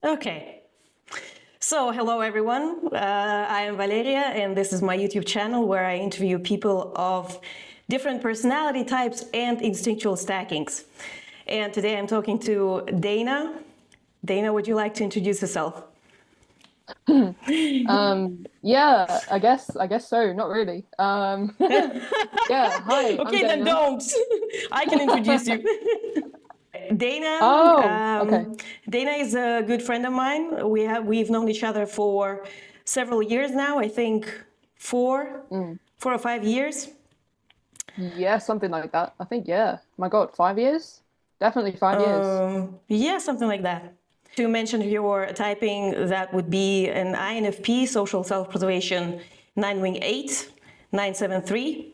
Okay. So, hello everyone. I am Valeria, and this is my YouTube channel where I interview people of different personality types and instinctual stackings. And today I'm talking to Dana. Dana, would you like to introduce yourself? Yeah, I guess so. Not really. Yeah, hi, I'm Okay, then Dana. don't. I can introduce you. Dana, Oh, okay. Dana is a good friend of mine. We've known each other for several years now. I think four, Mm. 4 or 5 years. Yeah, something like that. I think, yeah. My God, 5 years? Definitely 5 years. Yeah, something like that. To mention your typing, that would be an INFP, social self-preservation 9-wing 8, 973.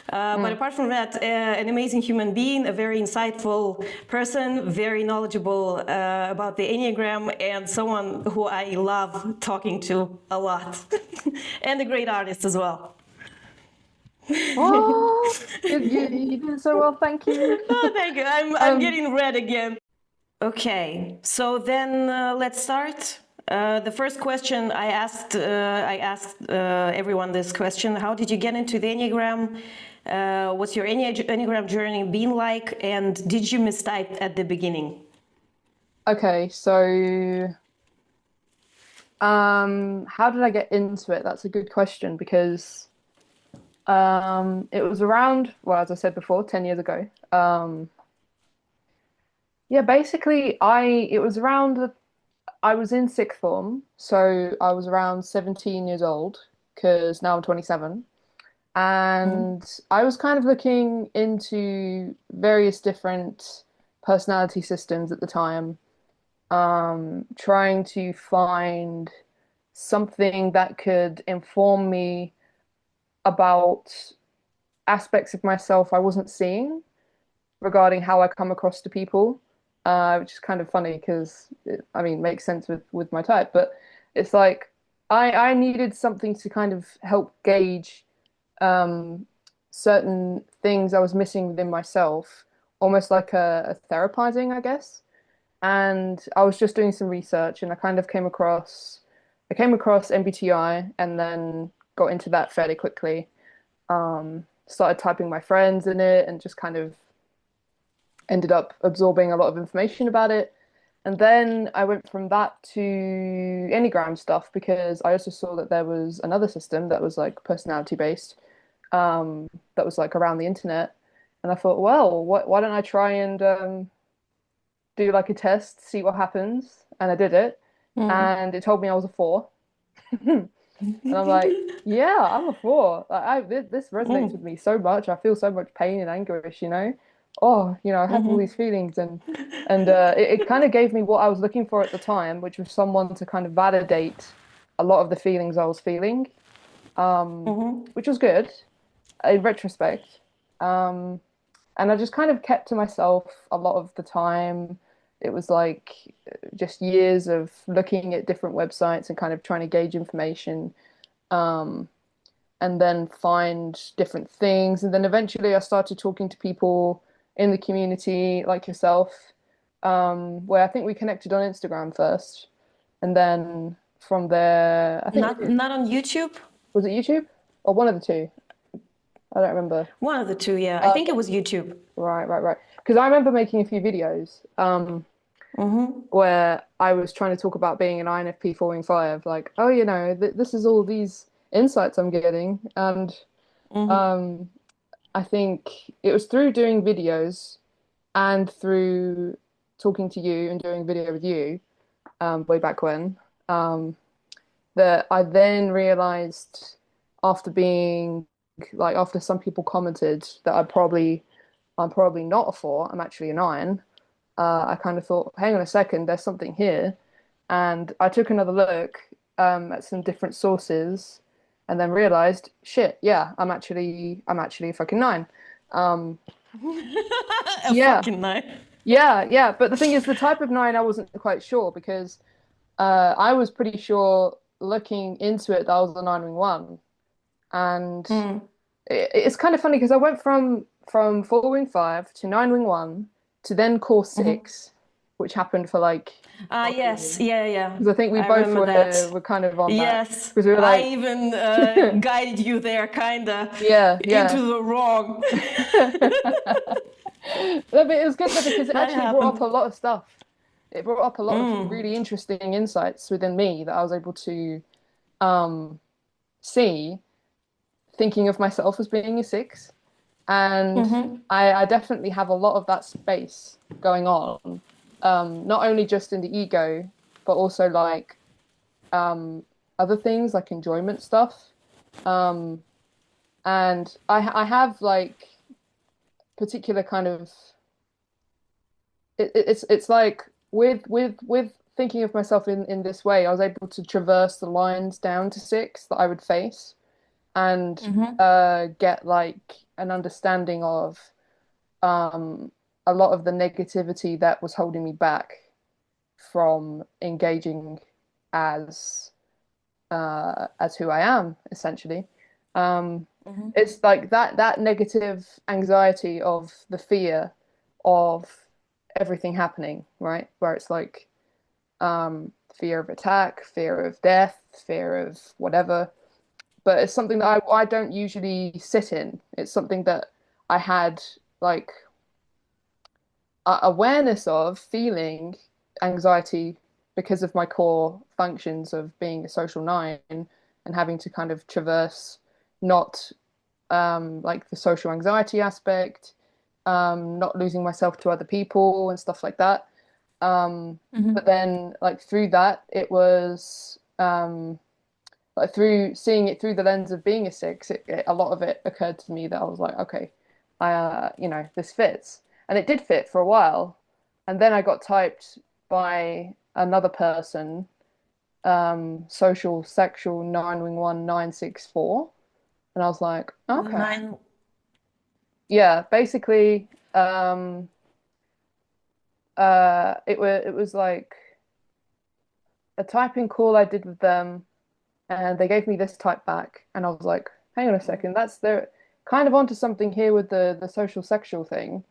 But Mm. apart from that, an amazing human being, a very insightful person, very knowledgeable about the Enneagram, and someone who I love talking to a lot. And a great artist as well. Oh, you did so well, thank you. Oh, thank you. I'm Um, getting red again. Okay, so then let's start. The first question I asked everyone this question: how did you get into the Enneagram? What's your Enneagram journey been like? And did you mistype at the beginning? okay, so how did I get into it? That's a good question because it was around, well, as I said before, 10 years ago. Yeah, basically it was around I was in sixth form, so I was around 17 years old because now I'm 27. Mhm. And I was kind of looking into various different personality systems at the time, trying to find something that could inform me about aspects of myself I wasn't seeing regarding how I come across to people, which is kind of funny because I mean, makes sense with my type, but it's like I needed something to kind of help gauge um, certain things I was missing within myself, almost like a therapizing, I guess. And I was just doing some research, and I came across MBTI, and then got into that fairly quickly. Started typing my friends in it, and just kind of ended up absorbing a lot of information about it. And then I went from that to Enneagram stuff because I also saw that there was another system that was like personality based, that was like around the internet. And I thought, well, why don't I try and do like a test, see what happens? And I did it, Mm. and it told me I was a four. And I'm like, yeah, I'm a four. Like, this resonates with Mm. me so much. I feel so much pain and anguish, you know. Oh, I have all these Mhm. feelings, and it kind of gave me what I was looking for at the time, which was someone to kind of validate a lot of the feelings I was feeling, Mhm. which was good in retrospect. Um, and I just kind of kept to myself a lot of the time. It was like just years of looking at different websites and kind of trying to gauge information. Um, and then find different things. And then eventually I started talking to people in the community like yourself, where I think we connected on Instagram first. And then from there, I think, Not on YouTube. was it YouTube? Or one of the two? I don't remember. One of the two, yeah. I think it Okay. was YouTube. Right. Because I remember making a few videos Mm-hmm. where I was trying to talk about being an INFP following five, like, oh, this is all these insights I'm getting. And Mm-hmm. um, I think it was through doing videos and through talking to you and doing video with you, way back when, um, that I then realized after being like after some people commented that I'm probably not a four, I'm actually a nine. I kind of thought, hang on a second, there's something here. And I took another look at some different sources and then realized, shit, yeah, I'm actually a fucking nine. Um, A yeah, fucking knife. yeah. But the thing is, the type of nine I wasn't quite sure because I was pretty sure looking into it that I was a 9-wing 1, and Mm. it's kind of funny because I went from 4-wing 5 to 9-wing 1 to then core Mm-hmm. 6. which happened for like Ah, yes, yeah, yeah. because I think we I both remember that. were kind of on that Yes, because we were I like, even guided you there, kinda, yeah, yeah. into the wrong. But it was good though because it That actually brought up happened. a lot of stuff. It brought up a lot of Mm, really interesting insights within me that I was able to um, see, thinking of myself as being a six. And mm-hmm, I definitely have a lot of that space going on, not only just in the ego, but also like other things like enjoyment stuff. Um, and I have like particular kind of it's like with thinking of myself in this way, I was able to traverse the lines down to six that I would face and mm-hmm, get like an understanding of um, a lot of the negativity that was holding me back from engaging as as who I am, essentially. Um, mm-hmm. it's like that negative anxiety of the fear of everything happening, right? Where it's like fear of attack, fear of death, fear of whatever. But it's something that I don't usually sit in. It's something that I had like awareness of feeling anxiety because of my core functions of being a social nine and having to kind of traverse not like the social anxiety aspect, not losing myself to other people and stuff like that. But Mm-hmm. then, like through that, it was like through seeing it through the lens of being a six. A lot of it occurred to me that I was like, okay, you know, this fits, and it did fit for a while, and then I got typed by another person, social sexual 911964, and I was like, okay, Nine. yeah, basically, it was like a typing call I did with them, and they gave me this type back, and I was like, hang on a second, that's they're kind of onto something here with the social sexual thing.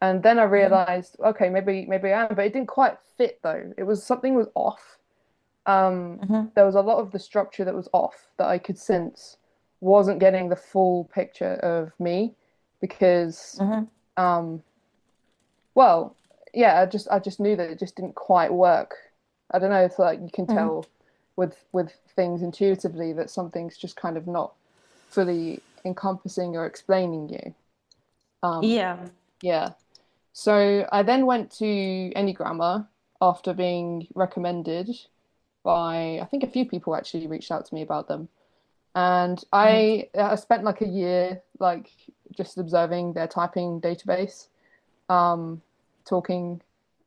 And then I Mm-hmm, realized, okay, maybe I am, but it didn't quite fit though. It was something was off. mm-hmm, There was a lot of the structure that was off that I could sense wasn't getting the full picture of me because mm-hmm, um well, yeah, I just knew that it just didn't quite work. I don't know if like you can mm-hmm. tell with things intuitively that something's just kind of not fully encompassing or explaining you. Um, Yeah. yeah. So I then went to Enneagrammer after being recommended by I think a few people actually reached out to me about them. And Mm-hmm. I spent like a year like just observing their typing database, um, talking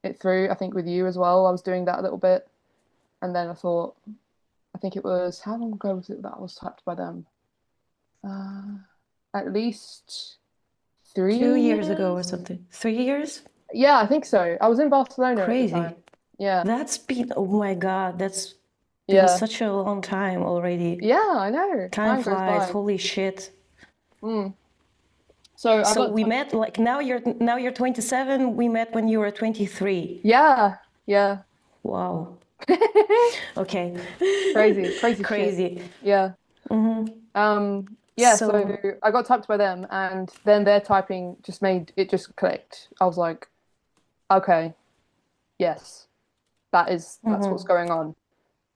it through, I think with you as well. I was doing that a little bit. And then I thought, I think it was, how long ago was it that I was typed by them? Uh, at least 2 years ago or years. something. 3 years? Yeah, I think so. I was in Barcelona at the time. Crazy. Yeah. That's been, oh my God, that's been Yeah. such a long time already. Yeah, I know. Time Time goes flies, by. holy shit. Mm. So I So got, we met like now you're 27, we met when you were 23. yeah, yeah. Wow. Okay. Crazy, crazy shit. Crazy. Yeah. Yeah, so So, I got typed by them and then their typing just made it just clicked. I was like, okay, yes, that's what's mhm, going on.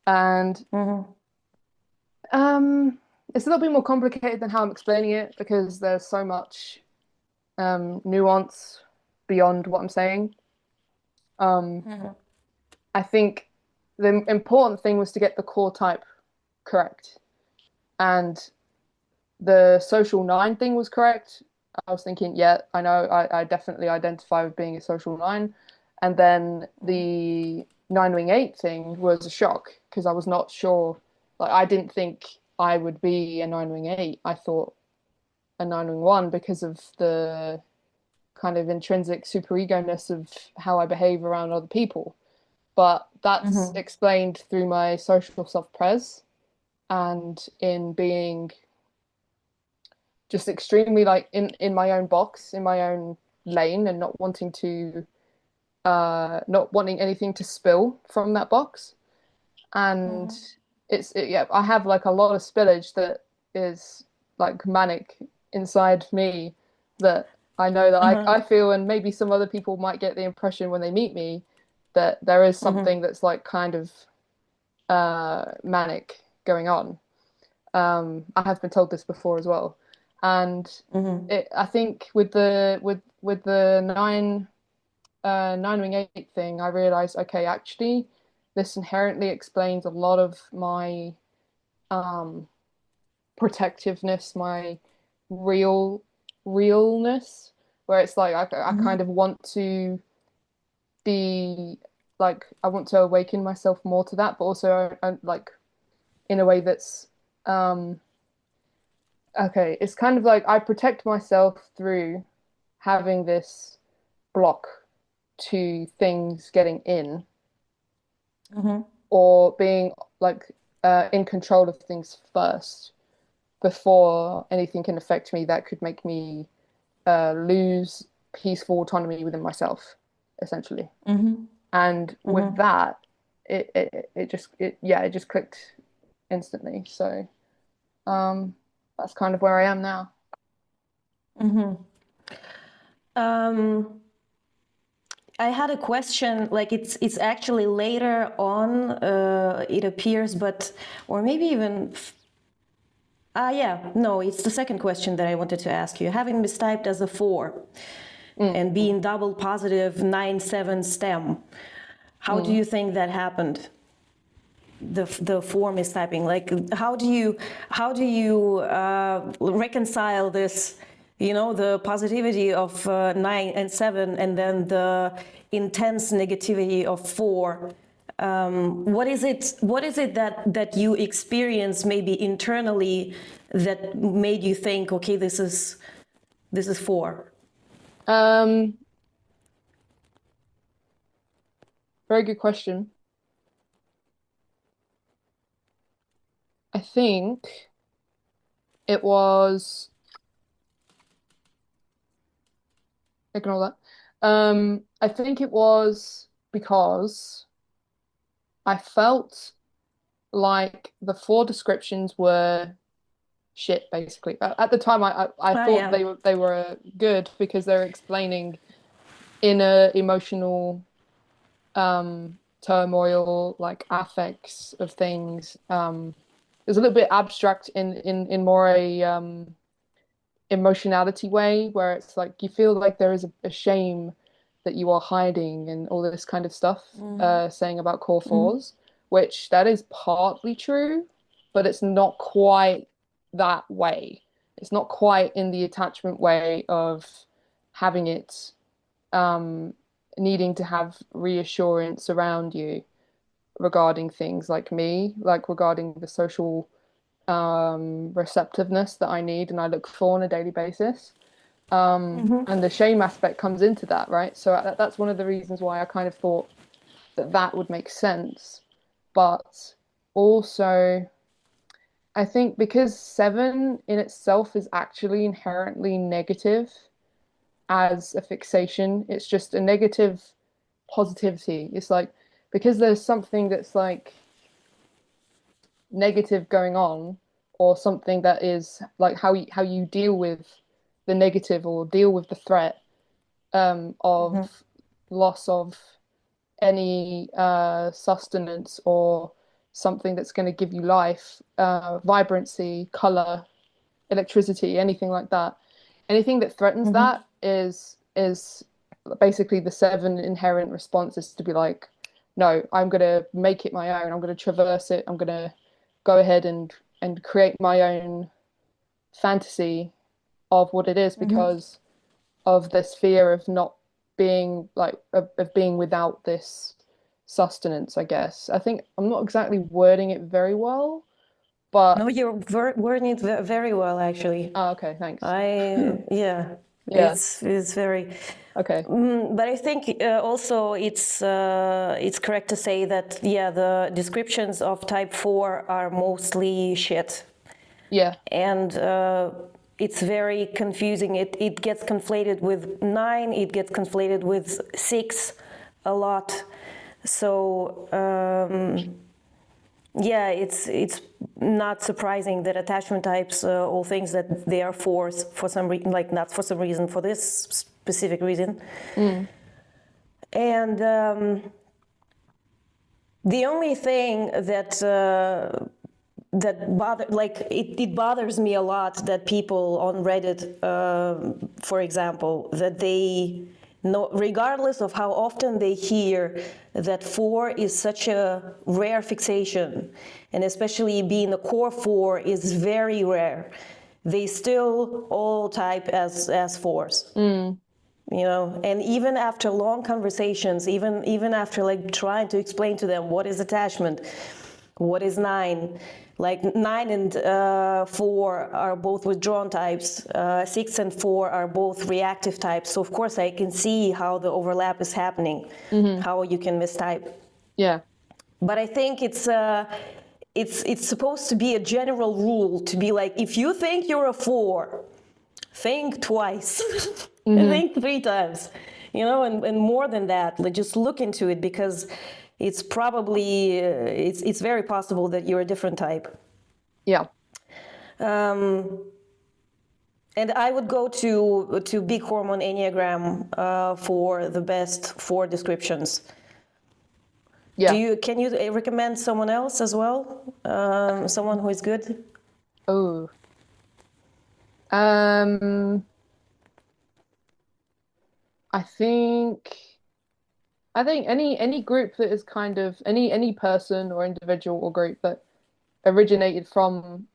And mhm, it's a little bit more complicated than how I'm explaining it because there's so much nuance beyond what I'm saying. Um, mhm, I think the important thing was to get the core type correct. And the social nine thing was correct. I was thinking, yeah, I know, I definitely identify with being a social nine. And then the nine wing eight thing was a shock because I was not sure. Like, I didn't think I would be a nine wing eight. I thought a nine wing one because of the kind of intrinsic superego-ness of how I behave around other people. But that's mhm. explained through my social self-pres and in being just extremely like in my own box, in my own lane, and not wanting to not wanting anything to spill from that box. And yeah, I have like a lot of spillage that is like manic inside me that I know that Uh-huh. I feel, and maybe some other people might get the impression when they meet me that there is something that's like kind of manic going on. I have been told this before as well, and I think with the nine wing eight thing, I realized, okay, actually, this inherently explains a lot of my um, protectiveness, my real realness, where it's like I kind of want to be like I want to awaken myself more to that, but also like in a way that's um, okay. It's kind of like I protect myself through having this block to things getting in or being like in control of things first before anything can affect me that could make me lose peaceful autonomy within myself, essentially. And with that, it just clicked instantly. So that's kind of where I am now. Um, I had a question, like it's actually later on, it appears, but, or maybe even, yeah, no, it's the second question that I wanted to ask you. Having mistyped as a 4 and being double positive 9-7 stem, how do you think that happened? The 4 mistyping, like how do you reconcile this, you know, the positivity of 9 and 7 and then the intense negativity of 4? What is it that you experience maybe internally that made you think, okay, this is 4? Um, Very good question. I think it was ignore that. I think it was because I felt like the 4 descriptions were shit, basically. At the time, I Ah, thought yeah. they were good because they're explaining inner emotional turmoil, like affects of things. It's a little bit abstract in more a emotionality way, where it's like you feel like there is a shame that you are hiding and all this kind of stuff, saying about core 4s, which that is partly true, but it's not quite that way. It's not quite in the attachment way of having it needing to have reassurance around you regarding things like me, like regarding the social receptiveness that I need and I look for on a daily basis. And the shame aspect comes into that, right? So that's one of the reasons why I kind of thought that that would make sense. But also, I think because 7 in itself is actually inherently negative as a fixation, it's just a negative positivity. It's like because there's something that's like negative going on, or something that is like how you deal with the negative or deal with the threat of loss of any sustenance or something that's going to give you life, vibrancy, color, electricity, anything like that. Anything that threatens that is basically the 7 inherent responses to be like, no, I'm gonna make it my own. I'm gonna traverse it. I'm gonna go ahead and create my own fantasy of what it is because of this fear of not being like of being without this sustenance, I guess. I think I'm not exactly wording it very well, No, but you're wording it very well, actually. oh, okay, thanks. Yeah, Yeah, it's very. okay. But I think also it's correct to say that, yeah, the descriptions of type 4 are mostly shit, Yeah. and it's very confusing. It gets conflated with 9. It gets conflated with 6. a lot. So yeah, it's not surprising that attachment types all things that they are fours for some reason, like not for some reason, for this specific reason. And the only thing that it bothers me a lot that people on Reddit, for example, that they know, regardless of how often they hear that 4 is such a rare fixation, and especially being a core 4 is very rare, they still all type as 4s. You know, and even after long conversations, even after like trying to explain to them what is attachment, what is 9, like 9 and 4 are both withdrawn types, 6 and 4 are both reactive types. So of course I can see how the overlap is happening, how you can mistype. Yeah. But I think it's supposed to be a general rule to be like, if you think you're a 4, think twice, think 3 times, you know, and more than that, like just look into it, because it's probably, it's very possible that you're a different type. Yeah. And I would go to Big Hormone Enneagram for the best 4 descriptions. Yeah. Can you recommend someone else as well? Someone who is good? Oh. Um, I think any group that is kind of any person or individual or group that originated from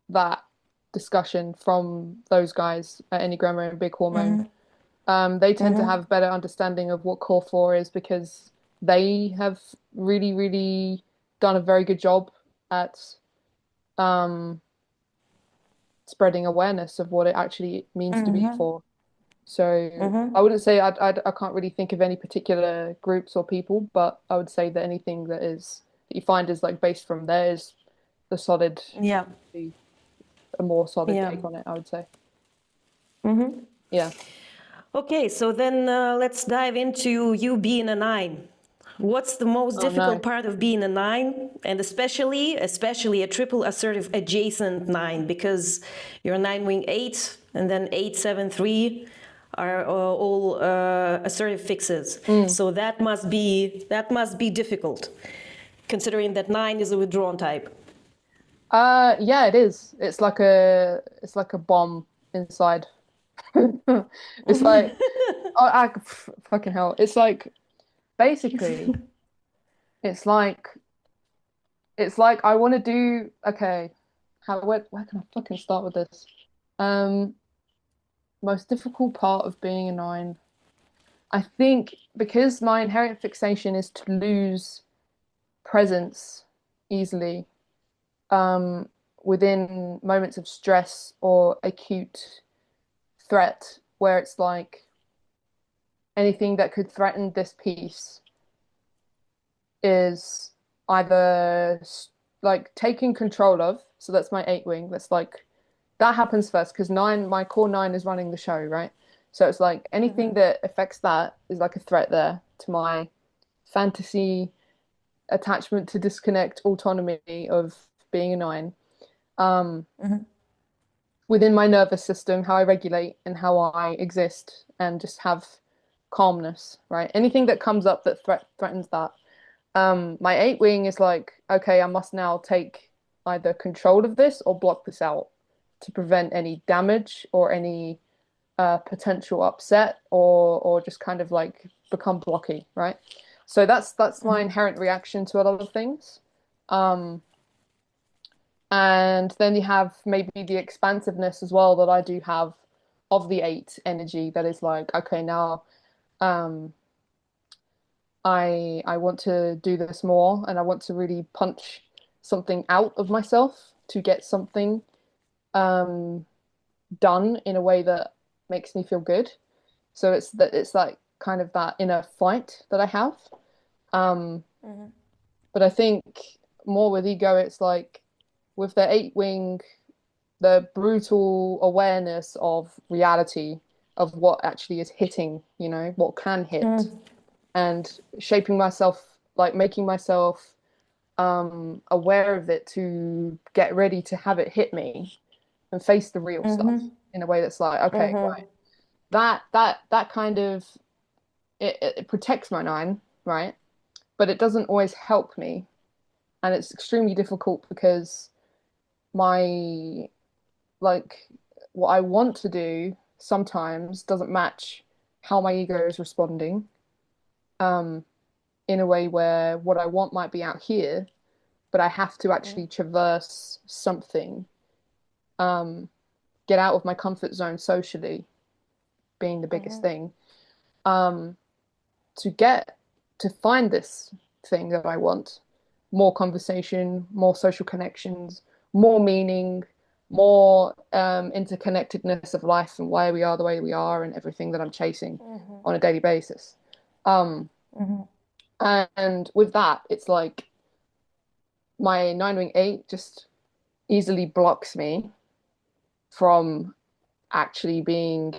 that discussion from those guys at Enneagram and Big Hormone, they tend to have better understanding of what Core 4 is, because they have really, really done a very good job at spreading awareness of what it actually means to be a 4. So I wouldn't say I can't really think of any particular groups or people, but I would say that anything that you find is like based from there is the solid, Yeah. a more solid Yeah. take on it, I would say. Yeah. Okay, so then let's dive into you being a 9. What's the most Oh difficult no. part of being a 9, and especially a triple assertive adjacent 9, because your 9 wing 8 and then 8, 7, 3 are all assertive fixes. So that must be difficult, considering that 9 is a withdrawn type. Yeah, it is. It's like a bomb inside. It's like fucking hell. It's like basically it's it's like I want to do okay. Where can I fucking start with this? Um, Most difficult part of being a 9. I think because my inherent fixation is to lose presence easily, um, within moments of stress or acute threat, where it's like anything that could threaten this peace is either like taking control of. So that's my 8 wing. That's like that happens first, because 9, my core 9 is running the show, right? So it's like anything that affects that is like a threat there to my fantasy attachment to disconnect autonomy of being a 9. Um, Within my nervous system, how I regulate and how I exist and just have calmness, right? Anything that comes up that threatens that. My 8 wing is like, okay, I must now take either control of this or block this out to prevent any damage or any potential upset, or just kind of like become blocky, right? So that's my inherent reaction to a lot of things. And then you have maybe the expansiveness as well that I do have of the 8 energy that is like, okay, now um, I want to do this more, and I want to really punch something out of myself to get something um, done in a way that makes me feel good. So it's like kind of that inner fight that I have. Um, but I think more with ego, it's like with the 8 wing, the brutal awareness of reality of what actually is hitting, what can hit. and shaping myself, like making myself aware of it to get ready to have it hit me and face the real stuff in a way that's like, okay, right, that kind of it protects my nine, right? But it doesn't always help me, and it's extremely difficult because my like what I want to do sometimes doesn't match how my ego is responding. Um, in a way where what I want might be out here, but I have to actually traverse something, um, get out of my comfort zone socially, being the biggest thing, um, to get to find this thing that I want, more conversation, more social connections, more meaning, more interconnectedness of life and why we are the way we are and everything that I'm chasing on a daily basis. Um, and with that, it's like my 9-wing-8 just easily blocks me from actually being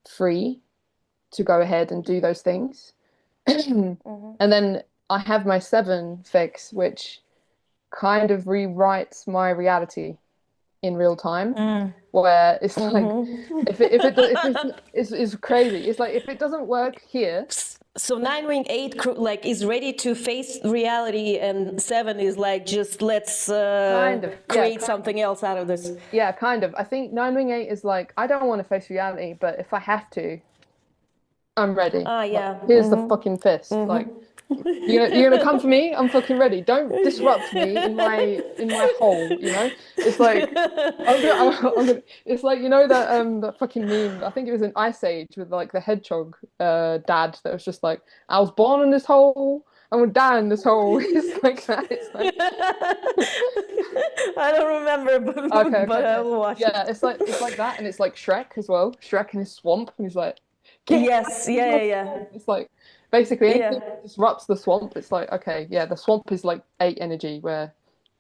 free to go ahead and do those things. And then I have my 7 fix, which kind of rewrites my reality in real time, where it's like it's crazy. It's like if it doesn't work here. So 9-wing-8 like is ready to face reality, and 7 is like just let's Kind of, yeah, create something else out of this. Yeah, kind of. I think 9-wing-8 is like I don't want to face reality, but if I have to, I'm ready. Ah, Like, yeah. here's the fucking fist. Like you're gonna come for me? I'm fucking ready. Don't disrupt me in my hole, you know? It's like I'm gonna it's like you know that fucking meme, I think it was in Ice Age with like the hedgehog dad that was just like, I was born in this hole, I'm gonna die in this hole. It's like that. It's like I don't remember, but, okay, but I okay. will watch Yeah, it. it's like that, and it's like Shrek as well. Shrek in his swamp, and he's like, get Yes, yeah, yeah, yeah. it's like basically anything Yeah. that disrupts the swamp, it's like, okay, yeah, the swamp is like 8 energy where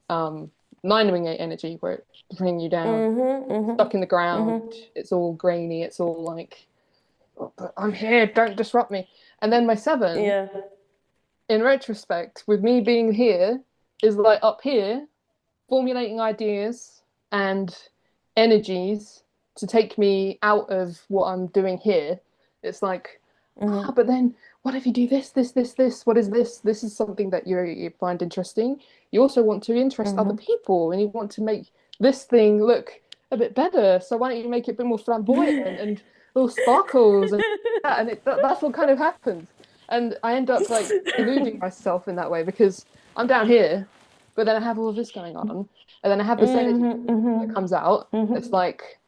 9-wing-8 energy where it's bringing you down, stuck in the ground, it's all grainy, it's all like, oh, but I'm here, don't disrupt me. And then my 7, Yeah. in retrospect, with me being here, is like up here, formulating ideas and energies to take me out of what I'm doing here. It's like, but then what if you do this, this, this, this? What is this? This is something that you find interesting. You also want to interest other people and you want to make this thing look a bit better. So why don't you make it a bit more flamboyant and little sparkles and that? And that's what kind of happens. And I end up like deluding myself in that way because I'm down here, but then I have all of this going on, and then I have this energy that comes out. It's like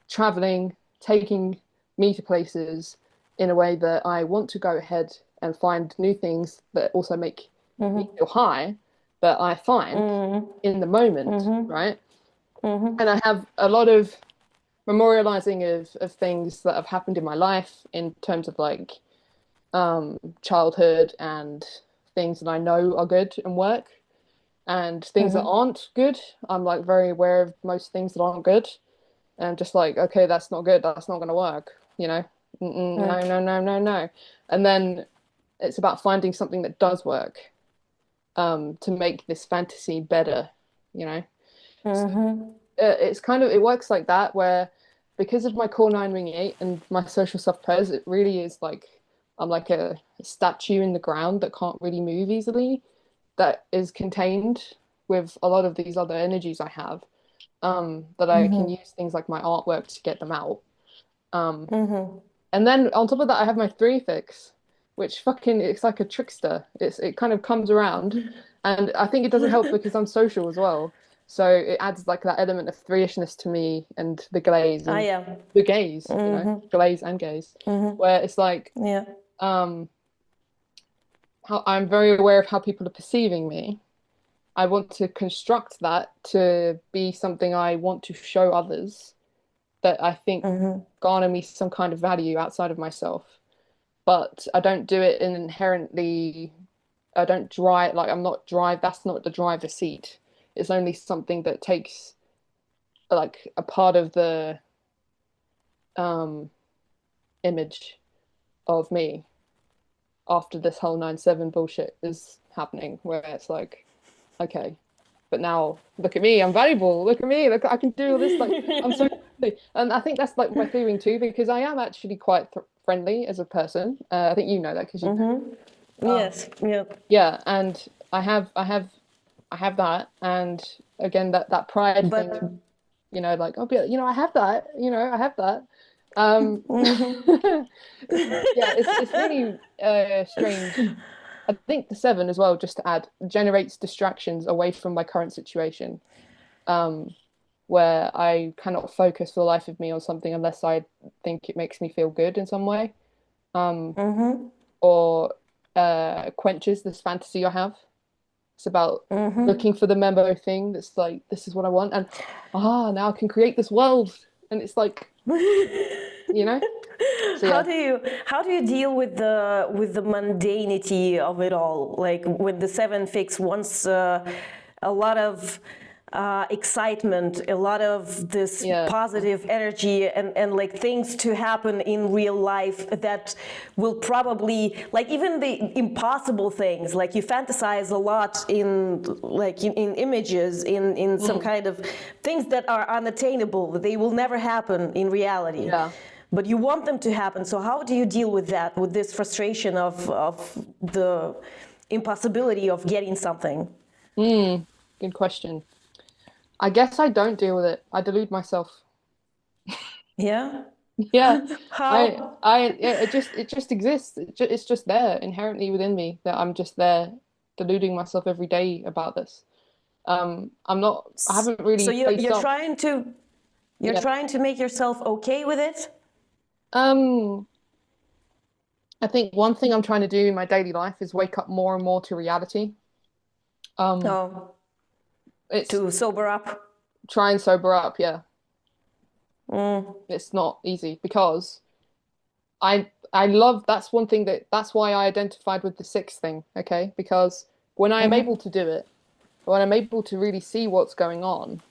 traveling, taking me to places in a way that I want to go ahead and find new things that also make me feel high, that I find in the moment, right? And I have a lot of memorializing of things that have happened in my life in terms of like childhood and things that I know are good and work and things that aren't good. I'm like very aware of most things that aren't good. And I'm just like, okay, that's not good. That's not going to work. You know, no, no, no, no, no. And then it's about finding something that does work to make this fantasy better. You know, so, it's kind of it works like that where because of my core 9-wing-8 and my social self-pres, it really is like I'm like a statue in the ground that can't really move easily, that is contained with a lot of these other energies I have, that I can use things like my artwork to get them out. And then on top of that, I have my 3 fix, which fucking it's like a trickster. It kind of comes around, and I think it doesn't help because I'm social as well. So it adds like that element of 3ishness to me and the glaze Ah, and yeah. the gaze, you know, glaze and gaze, where it's like Yeah. how I'm very aware of how people are perceiving me. I want to construct that to be something I want to show others that I think garner me some kind of value outside of myself. But I don't do it in inherently, I don't drive, like I'm not drive, that's not the driver's seat. It's only something that takes like a part of the um image of me after this whole 9/7 bullshit is happening, where it's like, okay, but now look at me, I'm valuable. Look at me, look, I can do all this. Like, I'm so friendly. And I think that's like my feeling too, because I am actually quite friendly as a person. I think you know that because you, Yes, yeah. yeah, and I have that, and again that pride thing, But like, oh, but, I have that, I have that. Yeah, it's really strange. I think the 7 as well, just to add, generates distractions away from my current situation, um, where I cannot focus for the life of me on something unless I think it makes me feel good in some way, um, or quenches this fantasy I have. It's about looking for the memo thing that's like, this is what I want, and now I can create this world, and it's like, you know. So how yeah. do you how do you deal with the mundanity of it all? Like with the 7 fix wants a lot of excitement, a lot of this Yeah. positive energy, and like things to happen in real life that will probably, like, even the impossible things, like you fantasize a lot in like in images, in some kind of things that are unattainable. They will never happen in reality. Yeah. But you want them to happen. So how do you deal with that, with this frustration of the impossibility of getting something? Good question. I guess I don't deal with it. I delude myself. Yeah? Yeah. How? Yeah, it just exists. It's just there inherently within me that I'm just there deluding myself every day about this. I haven't So really you're faced you're up. trying to you're Yeah. trying to make yourself okay with it? Um, I think one thing I'm trying to do in my daily life is wake up more and more to reality. Um, Oh, it's to sober up? try and sober up, yeah. It's not easy because I love that's one thing that's why I identified with the 6 thing, okay? Because when I am able to do it, when I'm able to really see what's going on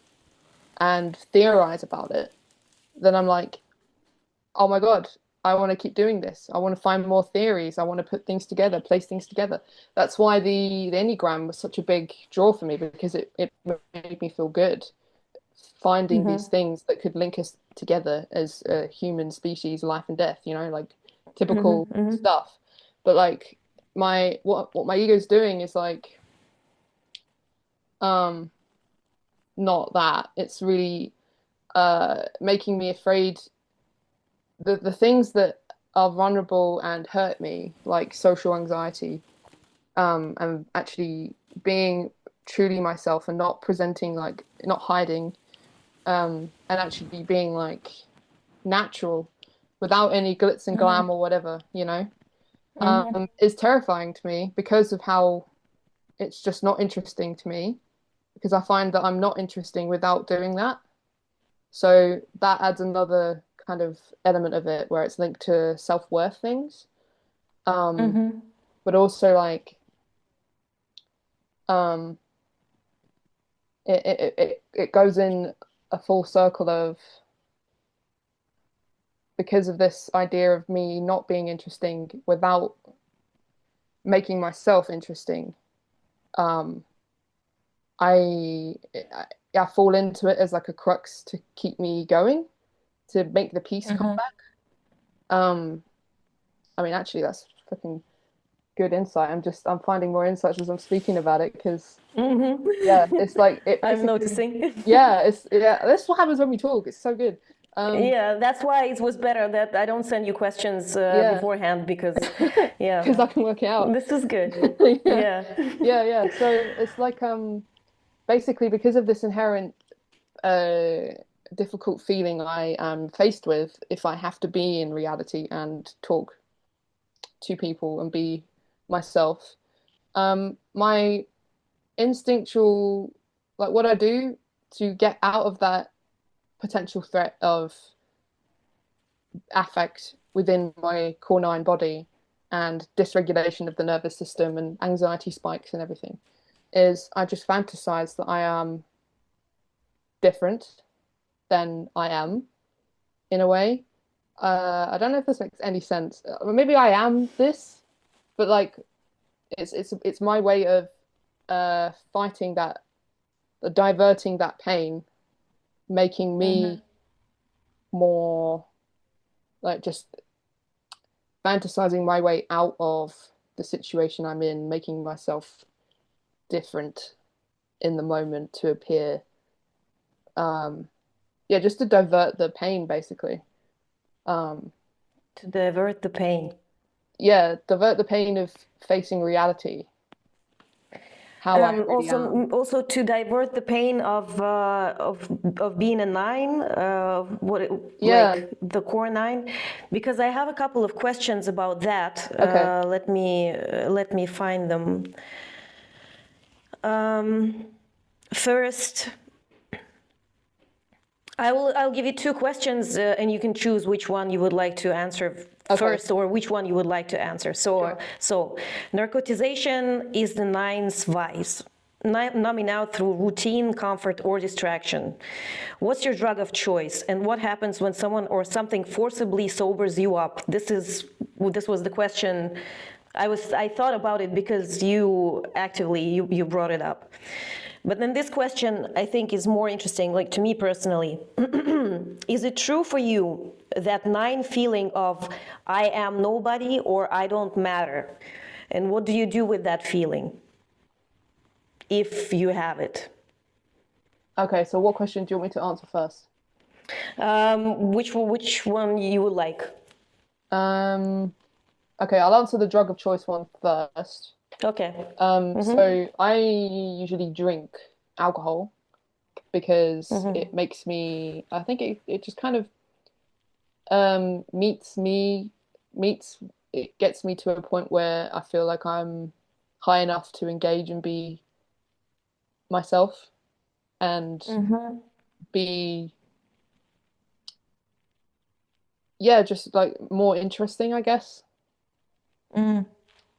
and theorize about it, then I'm like, oh my God, I want to keep doing this. I want to find more theories. I want to put things together, place things together. That's why the Enneagram was such a big draw for me, because it made me feel good finding these things that could link us together as a human species, life and death, like typical stuff. But like what my ego's doing is like um not that. It's really making me afraid. The things that are vulnerable and hurt me, like social anxiety, and actually being truly myself and not presenting, like not hiding, and actually being like natural without any glitz and glam or whatever, is terrifying to me because of how it's just not interesting to me, because I find that I'm not interesting without doing that. So that adds another kind of element of it where it's linked to self-worth things. But also like um it goes in a full circle of, because of this idea of me not being interesting without making myself interesting, um I fall into it as like a crux to keep me going, to make the peace come back. Um, I mean, actually, that's fucking good insight. I'm finding more insights as I'm speaking about it, because yeah, it's like it I'm basically, noticing. yeah, that's what happens when we talk. It's so good. Yeah, that's why it was better that I don't send you questions Yeah, beforehand, because, yeah, because I can work it out. this is good. Yeah, Yeah. yeah. So it's like basically because of this inherent uh difficult feeling I am faced with if I have to be in reality and talk to people and be myself. My instinctual, like what I do to get out of that potential threat of affect within my core 9 body and dysregulation of the nervous system and anxiety spikes and everything, is I just fantasize that I am different than I am, in a way. I don't know if this makes any sense. Maybe I am this, but like it's my way of fighting that, diverting that pain, making Mm-hmm. me more like just fantasizing my way out of the situation I'm in, making myself different in the moment to appear, um, yeah, just to divert the pain, basically. Um, To divert the pain. yeah, divert the pain of facing reality, how I really am. Also to divert the pain of being a nine, Yeah, like the core nine, because I have a couple of questions about that. okay. Let me find them. First, I'll give you two questions, and you can choose which one you would like to answer Okay, first, or which one you would like to answer. sure. So narcotization is the nine's vice. Numbing out through routine, comfort, or distraction. What's your drug of choice, and what happens when someone or something forcibly sobers you up? This was the question. I thought about it because you brought it up. But then this question, I think, is more interesting, like to me personally. Is it true for you that nine feeling of I am nobody or I don't matter? And what do you do with that feeling, if you have it? Okay, so what question do you want me to answer first? Which one you would like? Um, okay, I'll answer the drug of choice one first. Okay. So I usually drink alcohol because it makes me, I think it just kind of meets me, meets, it gets me to a point where I feel like I'm high enough to engage and be myself and be, yeah, just like more interesting, I guess.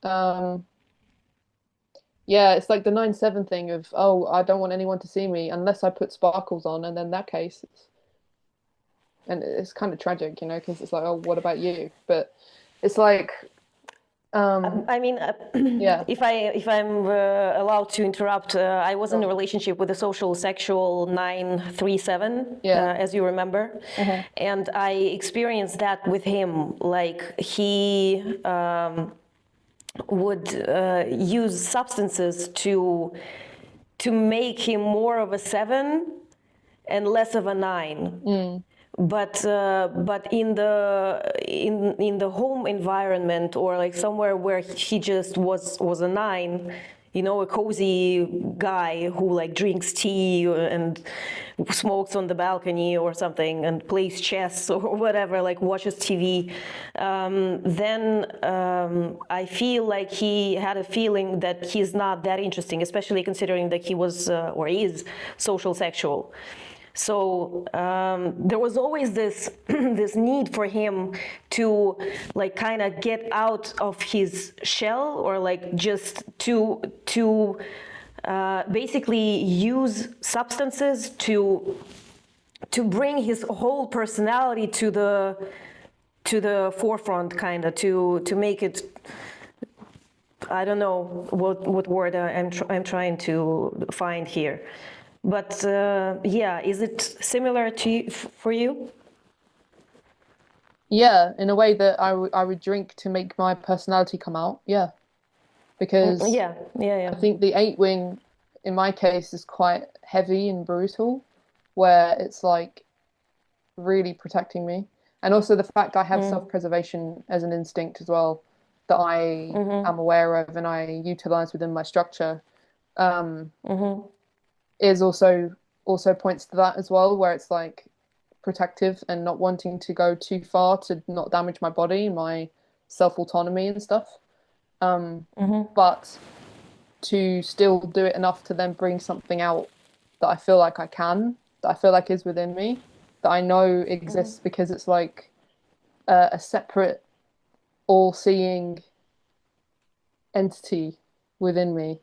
Um, yeah, it's like the 9/7 thing of, oh, I don't want anyone to see me unless I put sparkles on, and then in that case, it's kind of tragic, because it's like, oh, what about you? But it's like, um, I mean, yeah, if I'm allowed to interrupt, I was in a sure. relationship with a social sexual 937, Yeah, as you remember, uh-huh. and I experienced that with him. Like he would use substances to make him more of a seven and less of a nine. Mm, But in the home environment, or like somewhere where he just was a nine, a cozy guy who like drinks tea and smokes on the balcony or something and plays chess or whatever, like watches TV, then I feel like he had a feeling that he's not that interesting, especially considering that he was or is social sexual. So there was always this this need for him to like kind of get out of his shell, or like just to basically use substances to bring his whole personality to the forefront, kind of to make it. I don't know what word I'm trying to find here. But yeah, is it similar to for you? yeah, in a way that I would drink to make my personality come out. Yeah, because Yeah, yeah, yeah. I think the eight wing, in my case, is quite heavy and brutal, where it's like really protecting me. And also the fact I have self-preservation as an instinct as well, that I am aware of and I utilize within my structure, um, is also points to that as well, where it's like protective and not wanting to go too far to not damage my body, my self-autonomy and stuff. But to still do it enough to then bring something out that I feel like I can, that I feel like is within me, that I know exists because it's like a separate, all-seeing entity within me,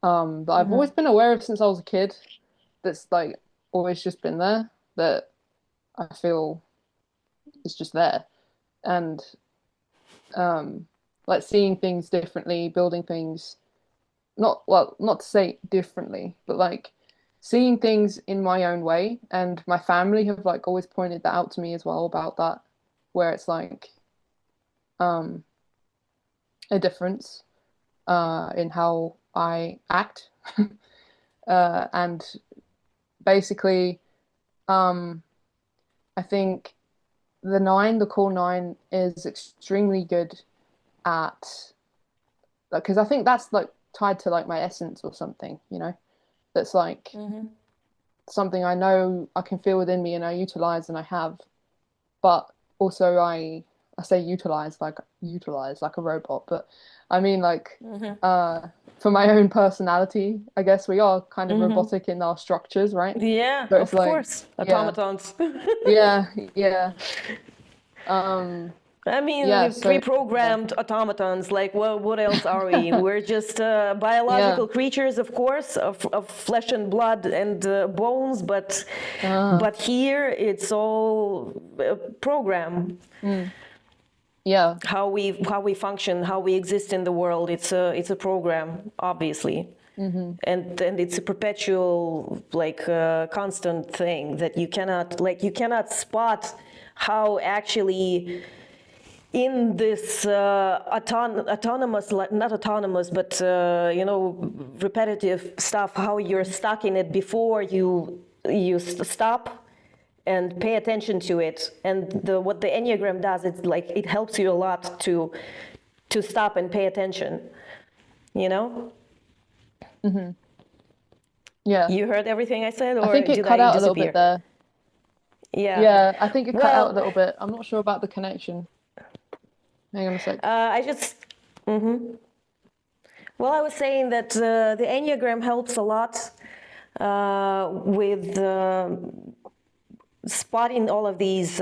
that I've always been aware of since I was a kid. That's like always just been there. That I feel is just there, and um, like seeing things differently, building things not well, not to say differently, but like seeing things in my own way. And my family have like always pointed that out to me as well about that, where it's like um a difference in how I act. And basically, um I think the core nine is extremely good at, because I think that's like tied to like my essence or something, you know, that's like Hmm. something I know I can feel within me and I utilize and I have, but also I say utilize like a robot, but I mean like Hmm. uh for my own personality, I guess we are kind of Hmm. robotic in our structures, right? Yeah, So it's of like, course, yeah, automatons. yeah, yeah. Um, I mean, yeah, we're so yeah, pre-programmed automatons. Like, well, what else are we? We're just yeah. biological creatures, of course, of flesh and blood and bones. Uh, But here it's all program. mm, yeah. How we function, how we exist in the world. It's a program, obviously, Hmm. and it's a perpetual, like, constant thing that you cannot spot how actually in this autonomous, not autonomous, but repetitive stuff, how you're stuck in it before you stop and pay attention to it. And what the Enneagram does, it's like it helps you a lot to stop and pay attention. You know, Hmm. Yeah. you heard everything I said, I or think it did cut I out a little bit disappear? there. Yeah. Yeah, I think it cut out a Well, little bit. I'm not sure about the connection. Hang on a sec. I just. Well, I was saying that the Enneagram helps a lot with spotting all of these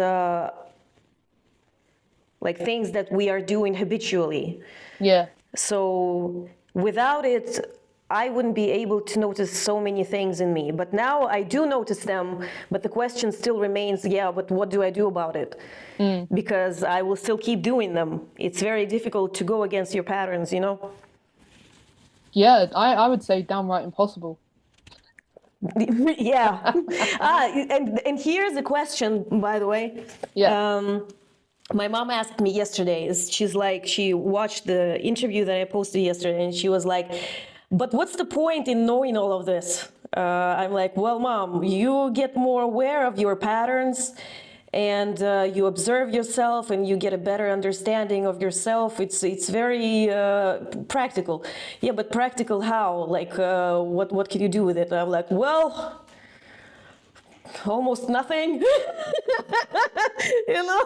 like things that we are doing habitually. Yeah. So without it, I wouldn't be able to notice so many things in me. But now I do notice them, but the question still remains, yeah, but what do I do about it? Mm. Because I will still keep doing them. It's very difficult to go against your patterns, you know? Yeah, I would say downright impossible. Yeah. And here's a question, by the way. Yeah. Um, my mom asked me yesterday, she's like, she watched the interview that I posted yesterday, and she was like, but what's the point in knowing all of this? I'm like, well, mom, you get more aware of your patterns, and you observe yourself and you get a better understanding of yourself. It's very practical. Yeah, but practical how? Like, what can you do with it? I'm like, well, almost nothing. You know,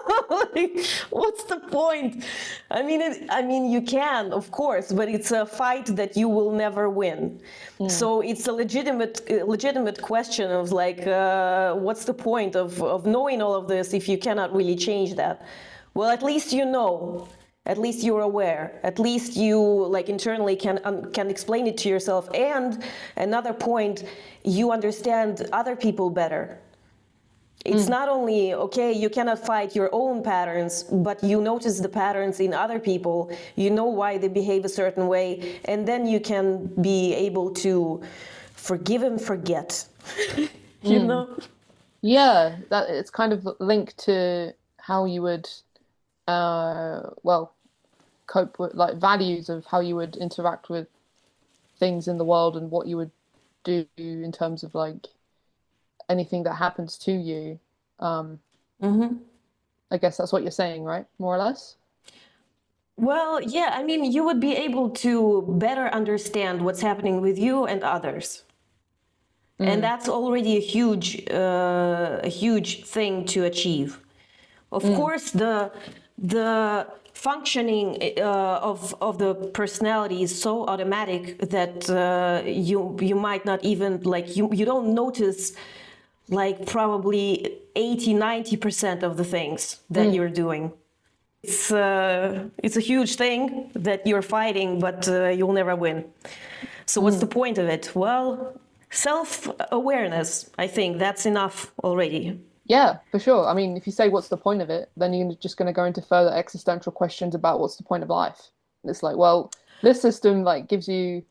like, what's the point? I mean you can, of course, but it's a fight that you will never win. Mm. So it's a legitimate question of like, what's the point of knowing all of this if you cannot really change that? Well, at least you know, at least you're aware, at least you like internally can explain it to yourself. And another point, you understand other people better. It's Mm. not only, okay, you cannot fight your own patterns, but you notice the patterns in other people, you know why they behave a certain way, and then you can be able to forgive and forget. You Mm. know? Yeah, that it's kind of linked to how you would well cope with like values of how you would interact with things in the world and what you would do in terms of like anything that happens to you. Um, I guess that's what you're saying, right? More or less. Well, yeah, I mean, you would be able to better understand what's happening with you and others. And Mm. that's already a huge thing to achieve. Of Mm. course, the functioning of the personality is so automatic that you might not even like you don't notice like probably 80-90% of the things that Mm. you're doing. It's a huge thing that you're fighting, but you'll never win. So what's the Mm. point of it? Well, self-awareness, I think that's enough already. Yeah, for sure. I mean, if you say what's the point of it, then you're just going to go into further existential questions about what's the point of life. It's like, well, this system like gives you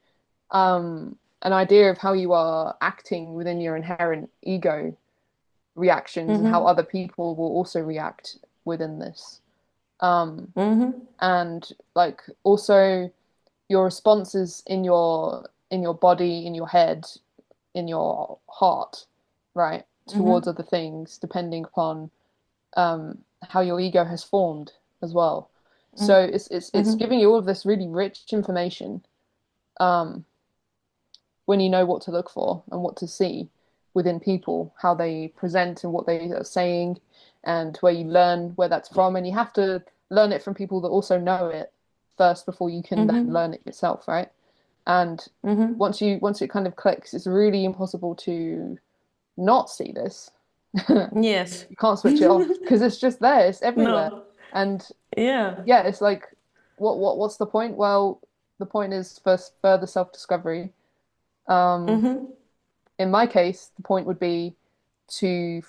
an idea of how you are acting within your inherent ego reactions and how Mm-hmm. other people will also react within this. Um, Mm-hmm. and like also your responses in your body, in your head, in your heart, right, towards Mm-hmm. other things, depending upon how your ego has formed as well. So it's Mm-hmm. giving you all of this really rich information um, when you know what to look for and what to see within people, how they present and what they are saying, and where you learn where that's from. And you have to learn it from people that also know it first before you can then Mm-hmm. learn it yourself, right? And Mm-hmm. once it kind of clicks, it's really impossible to not see this. Yes. You can't switch it off because it's just there, it's everywhere. No. And Yeah. yeah, it's like what's the point? Well, the point is for further self-discovery. Um, Mm-hmm. in my case, the point would be to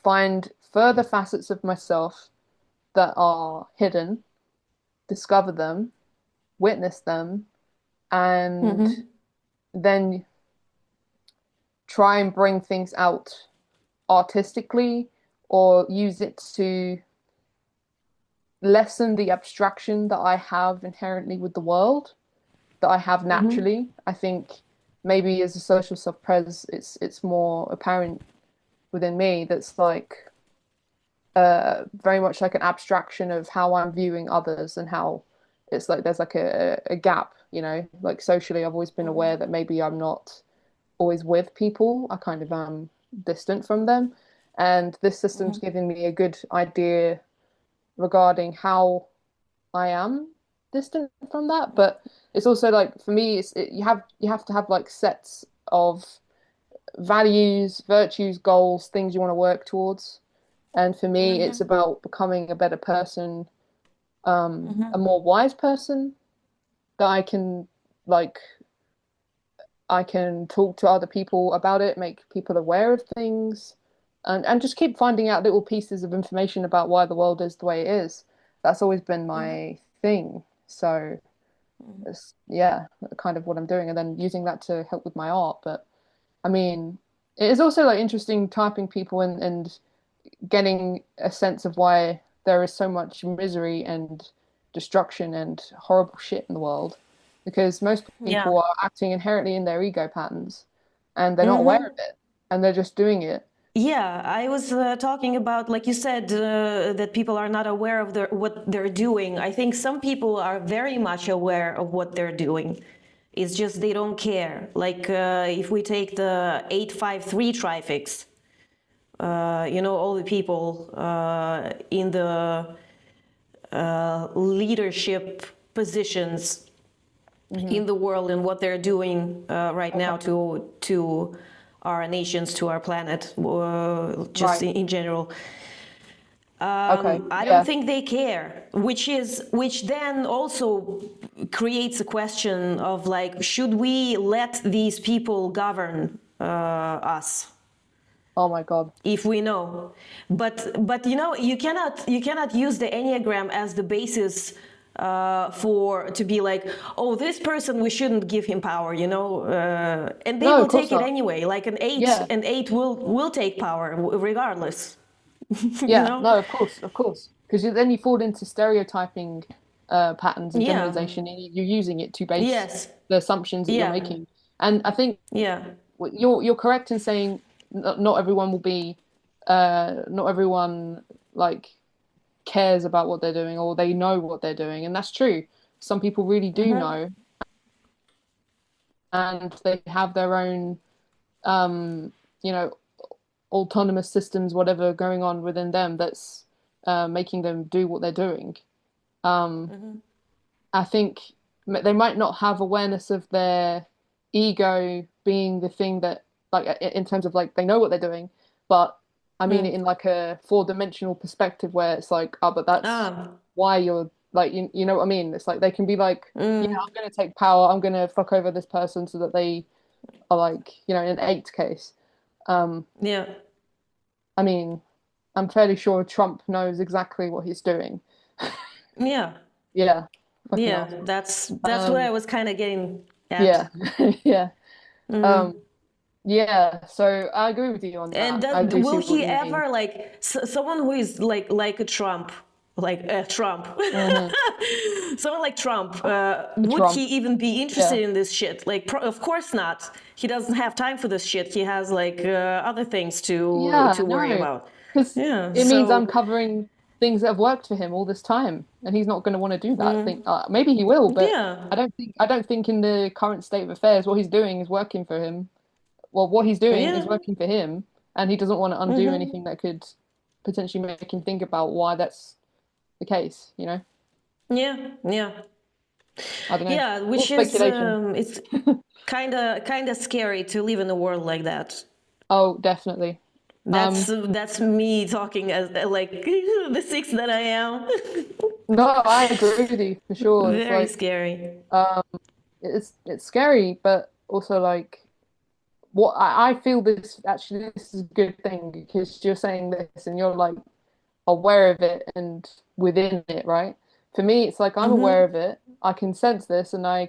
find further facets of myself that are hidden, discover them, witness them, and Mm-hmm. then try and bring things out artistically or use it to lessen the abstraction that I have inherently with the world, that I have Mm-hmm. naturally. I think maybe as a social self-pres, it's more apparent within me that's like very much like an abstraction of how I'm viewing others and how it's like there's like a gap, you know, like socially I've always been aware that maybe I'm not always with people. I kind of am distant from them. And this system's Mm-hmm. giving me a good idea regarding how I am distant from that. But it's also like for me, you have to have like sets of values, virtues, goals, things you want to work towards. And for me, it's Mm-hmm. about becoming a better person, a Mm-hmm. more wise person that I can like I can talk to other people about it, make people aware of things, and just keep finding out little pieces of information about why the world is the way it is. That's always been my thing. So it's yeah, kind of what I'm doing, and then using that to help with my art. But I mean, it is also like interesting typing people and getting a sense of why there is so much misery and destruction and horrible shit in the world because most Yeah. people are acting inherently in their ego patterns and they're not aware of Mm-hmm. it and they're just doing it. Yeah, I was talking about, like you said, that people are not aware of what they're doing. I think some people are very much aware of what they're doing. It's just they don't care. Like if we take the 853 trifix, all the people in the leadership positions Hmm. in the world and what they're doing right now Okay. to our nations, to our planet, just Right. in general. Okay. I don't Yeah. think they care, which then also creates a question of like, should we let these people govern us Oh my God. if we know? But you cannot use the Enneagram as the basis for to be like, oh, this person we shouldn't give him power, and they No, will of course take it not. anyway. Like Yeah. an eight will take power regardless, you Yeah. know? No, of course. Of course. Because then you fall into stereotyping patterns and Yeah. generalization and you're using it to base Yes. the assumptions that you're Yeah. making. And I think Yeah. you're correct in saying not everyone will be not everyone like cares about what they're doing or they know what they're doing, and that's true. Some people really do Mm-hmm. know and they have their own um you know autonomous systems, whatever going on within them that's making them do what they're doing. um Mm-hmm. I think they might not have awareness of their ego being the thing that, like, in terms of like they know what they're doing, but I mean it in like a four-dimensional perspective where it's like, oh, but that's Ah. why you're like, you know what I mean? It's like they can be like, yeah, Mm. I'm going to take power, I'm going to fuck over this person so that they are like, in an eight case. Um, Yeah. I mean, I'm fairly sure Trump knows exactly what he's doing. Yeah. Yeah. Fucking Yeah, asshole. that's what I was kind of getting at. Yeah, yeah. Um, yeah, so I agree with you on And that. I do will see what he you mean. ever like someone who is like a Trump, like Trump, Hmm. someone like Trump? Would he Trump. even be interested Yeah. in this shit? Like, of course not. He doesn't have time for this shit. He has like other things Yeah, to worry no. about. Because Yeah. it means I'm So covering things that have worked for him all this time, and he's not going to want to do that. Think maybe he will, but yeah, I don't think in the current state of affairs what he's doing is working for him. Well, what he's doing is yeah, working for him, and he doesn't want to undo anything that could potentially make him think about why that's the case, you know? yeah, yeah, I don't know. yeah. All Which is speculation. it's kind of scary to live in a world like that. Oh, definitely. Um, That's me talking as like the six that I am. no, I agree with you for sure. It's Very like scary. um it's scary, but also like what I feel this actually this is a good thing because you're saying this and you're like aware of it and within it, right? For me, it's like I'm aware of it. I can sense this and I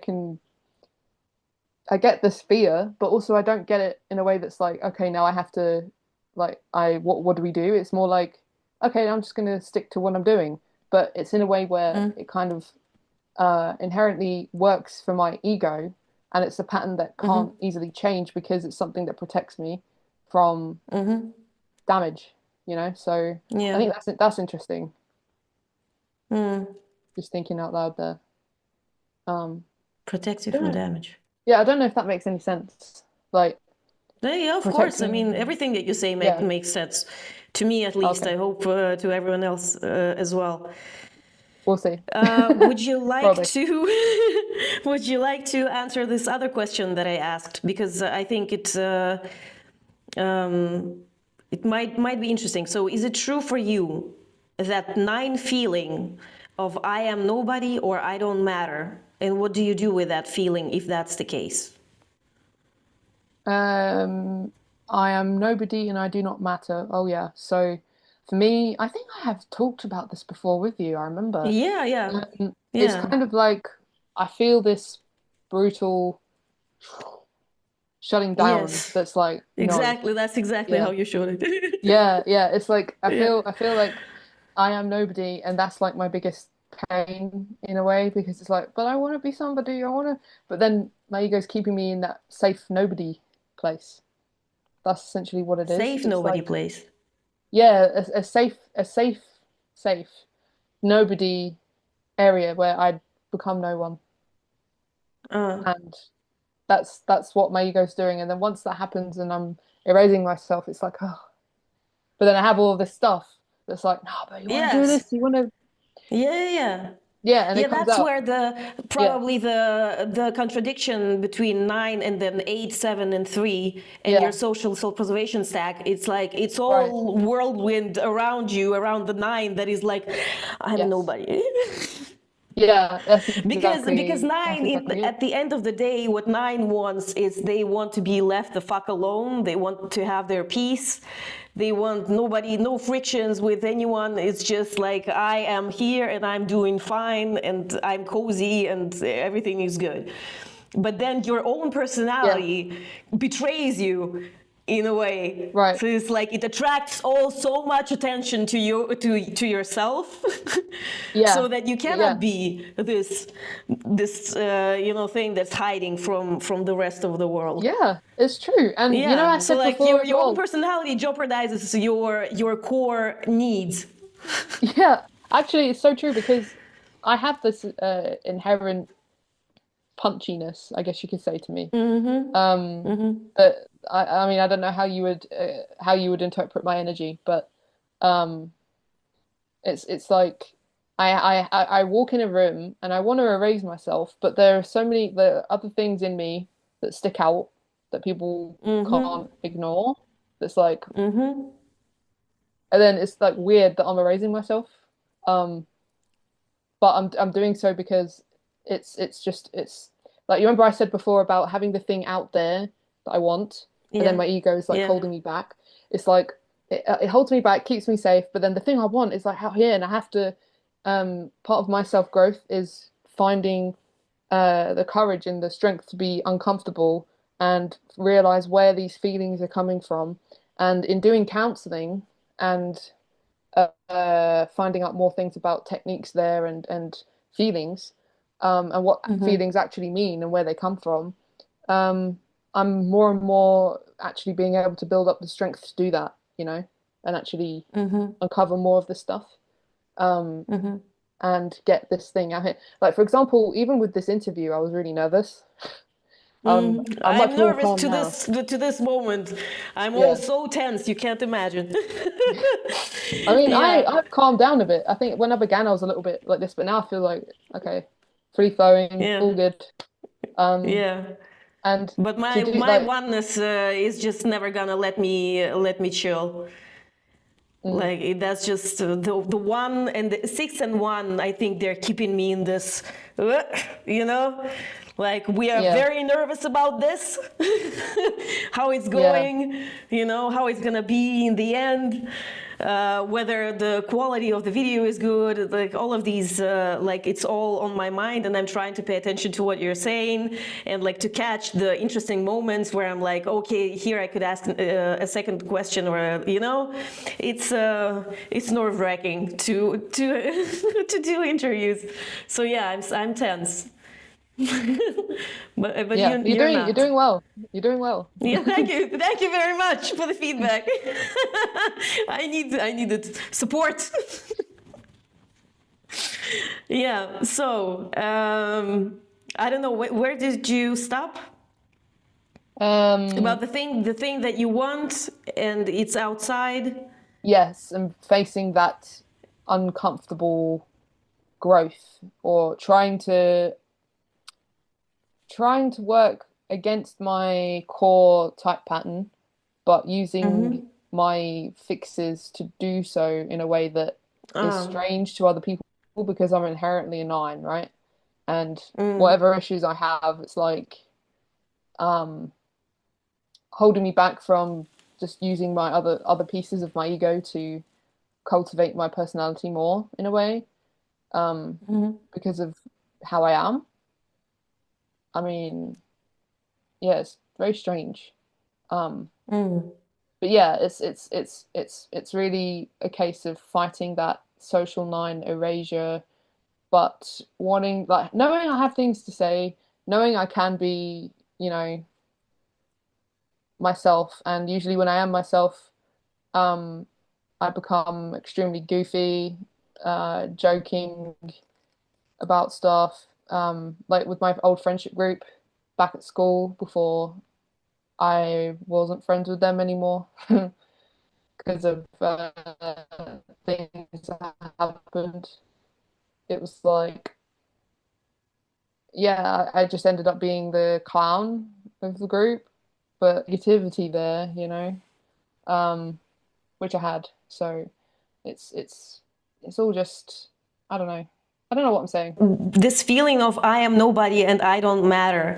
get this fear, but also I don't get it in a way that's like, okay, now I have to like what do we do? It's more like, okay, I'm just gonna stick to what I'm doing. But it's in a way where it kind of inherently works for my ego, and it's a pattern that can't easily change because it's something that protects me from damage, you know? So I Yeah. think that's interesting, just thinking out loud there. Um, Protect you I don't from know. damage. Yeah, I don't know if that makes any sense. Like Yeah, of course. I mean, protecting, everything that you say yeah, makes sense to me, at least. okay, I hope to everyone else as well. we'll see. Would you like Probably. to would you like to answer this other question that I asked? Because I think it might be interesting. So, is it true for you that nine feeling of I am nobody or I don't matter? And what do you do with that feeling if that's the case? Um, I am nobody and I do not matter. Oh yeah. So for me, I think I have talked about this before with you. I remember. Yeah, yeah, It's yeah. kind of like I feel this brutal shutting down Yes, that's like, no. exactly. That's exactly how Yeah. you showed it. Yeah, yeah. It's like Yeah. I feel like I am nobody and that's like my biggest pain in a way because it's like, but I want to be somebody. I want to, but then my ego's keeping me in that safe nobody place. That's essentially what it is. Safe It's nobody like, place. yeah, safe nobody area where I'd become no one. Uh, And that's what my ego's doing. And then once that happens and I'm erasing myself, it's like, oh, but then I have all of this stuff that's like, no, but you want to do yes. this, you want to, Yeah, yeah, yeah. yeah, and Yeah, it comes that's out. where Yeah, probably the contradiction between nine and then eight, seven, and three, and your yeah, social self-preservation stack. It's like it's right. all whirlwind around you, around the nine. That is like, I'm Yes. nobody. Yeah, Because that's nine exactly it. at the end of the day, what nine wants is they want to be left the fuck alone. They want to have their peace. They want nobody, no frictions with anyone. It's just like I am here and I'm doing fine and I'm cozy and everything is good. But then your own Yeah, personality betrays you in a way. right. So it's like it attracts all so much attention to you to yourself, so Yeah, that you yeah, cannot be this thing that's hiding from the rest of the world. yeah, it's true. And you know, I Yeah. So said like before as your own well, personality jeopardizes your core needs. yeah, actually, it's so true because I have this inherent punchiness, I guess you could say to me. But I mean, I don't know how you would interpret my energy, but um, it's like I walk in a room and I want to erase myself, but there are so many the other things in me that stick out that people can't ignore. That's like, and then it's like weird that I'm erasing myself. Um, but I'm doing so because it's like you remember I said before about having the thing out there that I want, and then Yeah. my ego is like Yeah. holding me back. It's like it holds me back, keeps me safe, but then the thing I want is like out here, and I have to. Part of my self growth is finding the courage and the strength to be uncomfortable and realize where these feelings are coming from. And in doing counseling and finding out more things about techniques there and feelings, and what feelings actually mean and where they come from, I'm more and more actually being able to build up the strength to do that, and actually uncover more of this stuff. And get this thing out here. Like, for example, even with this interview, I was really nervous. I'm much I'm more nervous calm to now. this moment. I'm all Yeah. so tense, you can't imagine. I mean, Yeah, I've calmed down a bit. I think when I began, I was a little bit like this, but now I feel like, okay, free flowing, yeah, all good. Um, yeah. and But to my do my like, oneness is just never gonna let me chill. mm, Like that's just the one and the 6 and 1. I think they're keeping me in this, uh, you know, like we are yeah, very nervous about this, how it's yeah, going, how it's gonna be in the end, whether the quality of the video is good, like all of these, like it's all on my mind, and I'm trying to pay attention to what you're saying and like to catch the interesting moments where I'm like, okay, here I could ask a second question, or it's nerve-wracking to to do interviews. So yeah, I'm tense. but yeah. you're You're not. doing well. You're doing well. Yeah, thank you very much for the feedback. I needed support. Yeah, so I don't know, where did you stop? About Um, the thing that you want and it's outside. yes, and facing that uncomfortable growth or trying to work against my core type pattern, but using my fixes to do so in a way that is Oh, strange to other people because I'm inherently a nine, right? And whatever issues I have, it's like um holding me back from just using my other pieces of my ego to cultivate my personality more in a way, because of how I am. I mean, yeah, it's very strange. Um, but yeah, it's really a case of fighting that social nine erasure, but wanting, like, knowing I have things to say, knowing I can be, myself, and usually when I am myself, um, I become extremely goofy, joking about stuff, like with my old friendship group back at school before I wasn't friends with them anymore because of things that happened. It was like, yeah, I just ended up being the clown of the group, but negativity there, um, which I had. So it's all just, I don't know. I don't know what I'm saying. this feeling of I am nobody and I don't matter.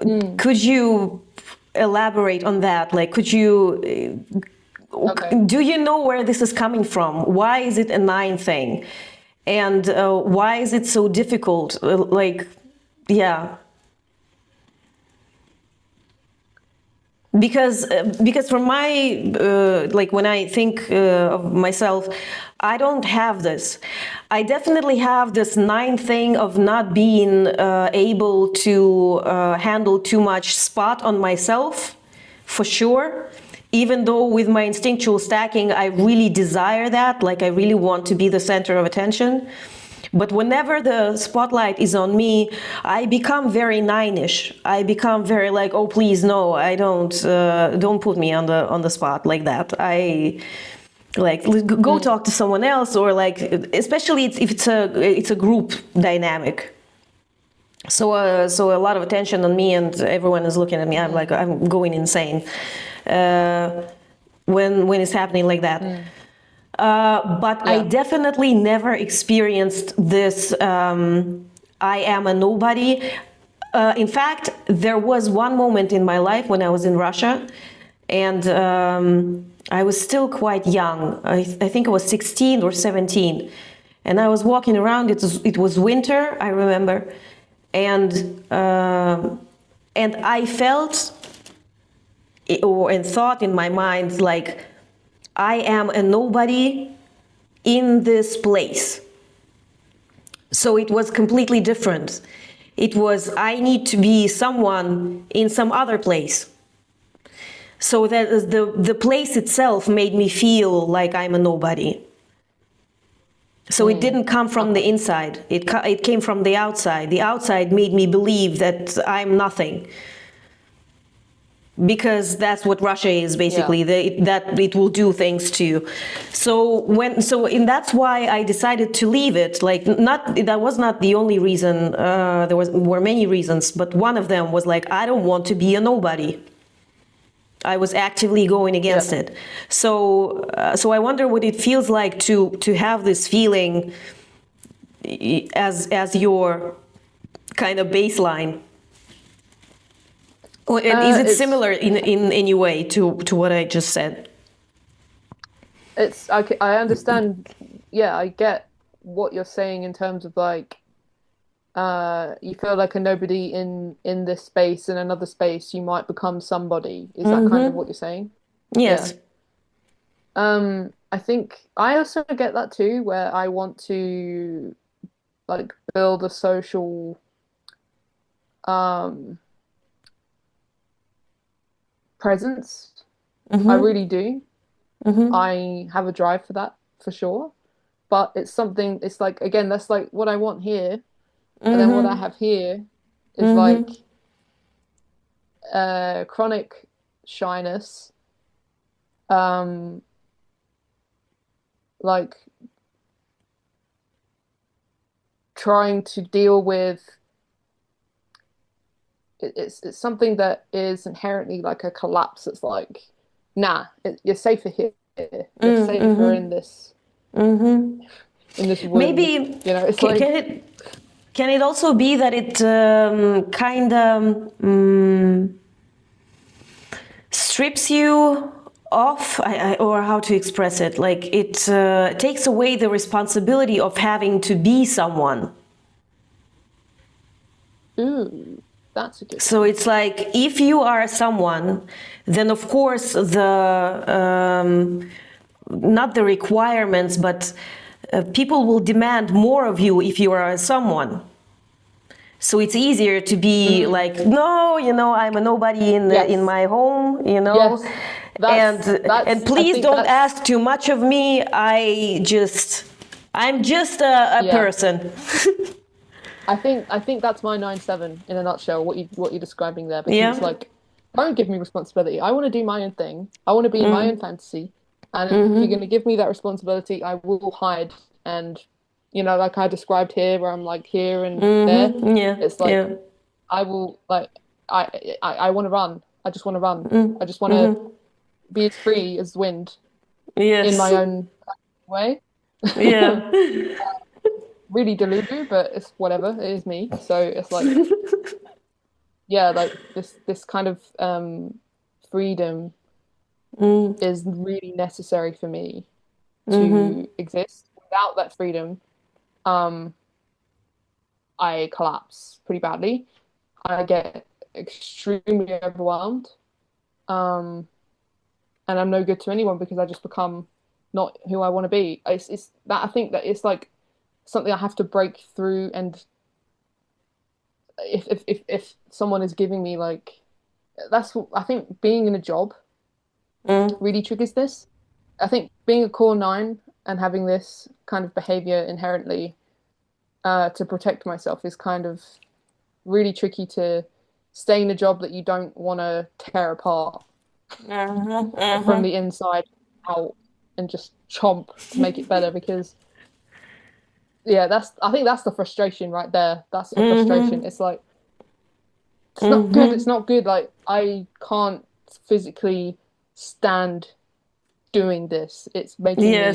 Mm, Could you elaborate on that? Like, could you okay. do you know where this is coming from? Why is it a 9 thing? And why is it so difficult? Yeah. Because from my like when I think of myself, I don't have this. I definitely have this 9 thing of not being able to handle too much spot on myself, for sure. Even though with my instinctual stacking, I really desire that, like I really want to be the center of attention. But whenever the spotlight is on me, I become very 9-ish. I become very like, oh please no, I don't put me on the spot like that. I like go talk to someone else, or like especially if it's a group dynamic. So a lot of attention on me and everyone is looking at me. I'm like I'm going insane when it's happening like that. But I Yeah. definitely never experienced this I am a nobody. In fact, there was one moment in my life when I was in Russia, and I was still quite young. I think I was 16 or 17. And I was walking around. It was winter, I remember, and I felt and thought in my mind like I am a nobody in this place. So it was completely different. It was I need to be someone in some other place. So that the place itself made me feel like I'm a nobody. So it didn't come from the inside. It came from the outside. The outside made me believe that I'm nothing. Because that's what Russia is basically. That it will do things to you. And that's why I decided to leave it. Like that was not the only reason. Were many reasons, but one of them was like I don't want to be a nobody. I was actively going against it. So I wonder what it feels like to have this feeling as your kind of baseline. And is it similar in any way to what I just said? I understand. Yeah, I get what you're saying in terms of like you feel like a nobody in this space. In another space you might become somebody. Is that kind of what you're saying? Yes. I think I also get that too, where I want to like build a social presence. I really do. I have a drive for that for sure. But it's something, it's like, again, that's like what I want here. And then what I have here is like chronic shyness, like trying to deal with it's something that is inherently like a collapse. It's like, nah, you're safer here. You're safer in this in this wound. Maybe You know, it's like can it also be that it kind of strips you off, or how to express it? Like it takes away the responsibility of having to be someone. ooh, that's a good So it's like if you are someone, then of course not the requirements, but people will demand more of you if you are someone. So it's easier to be like, no, I'm a nobody in my home, Yes. and please don't ask too much of me. I'm just a person. I think that's my 9/7 in a nutshell. What you're describing there, because it's like, don't give me responsibility. I want to do my own thing. I want to be in my own fantasy, and if you're going to give me that responsibility, I will hide. And like I described here, where I'm like here and there. It's like I will like I want to run. I just want to run. I just want to be as free as the wind in my own way. Yeah. Really delulu, but it's whatever. It is me. So it's like, yeah, like this kind of freedom is really necessary for me to exist. Without that freedom, I collapse pretty badly. I get extremely overwhelmed, and I'm no good to anyone because I just become not who I want to be. It's that I think that it's like something I have to break through, and if someone is giving me like that's what I think being in a job really triggers this. I think being a core 9 and having this kind of behavior inherently to protect myself is kind of really tricky to stay in a job that you don't want to tear apart from the inside out and just chomp to make it better, because I think that's the frustration right there. That's the frustration. It's like it's not good. It's not good. Like I can't physically stand doing this. It's making me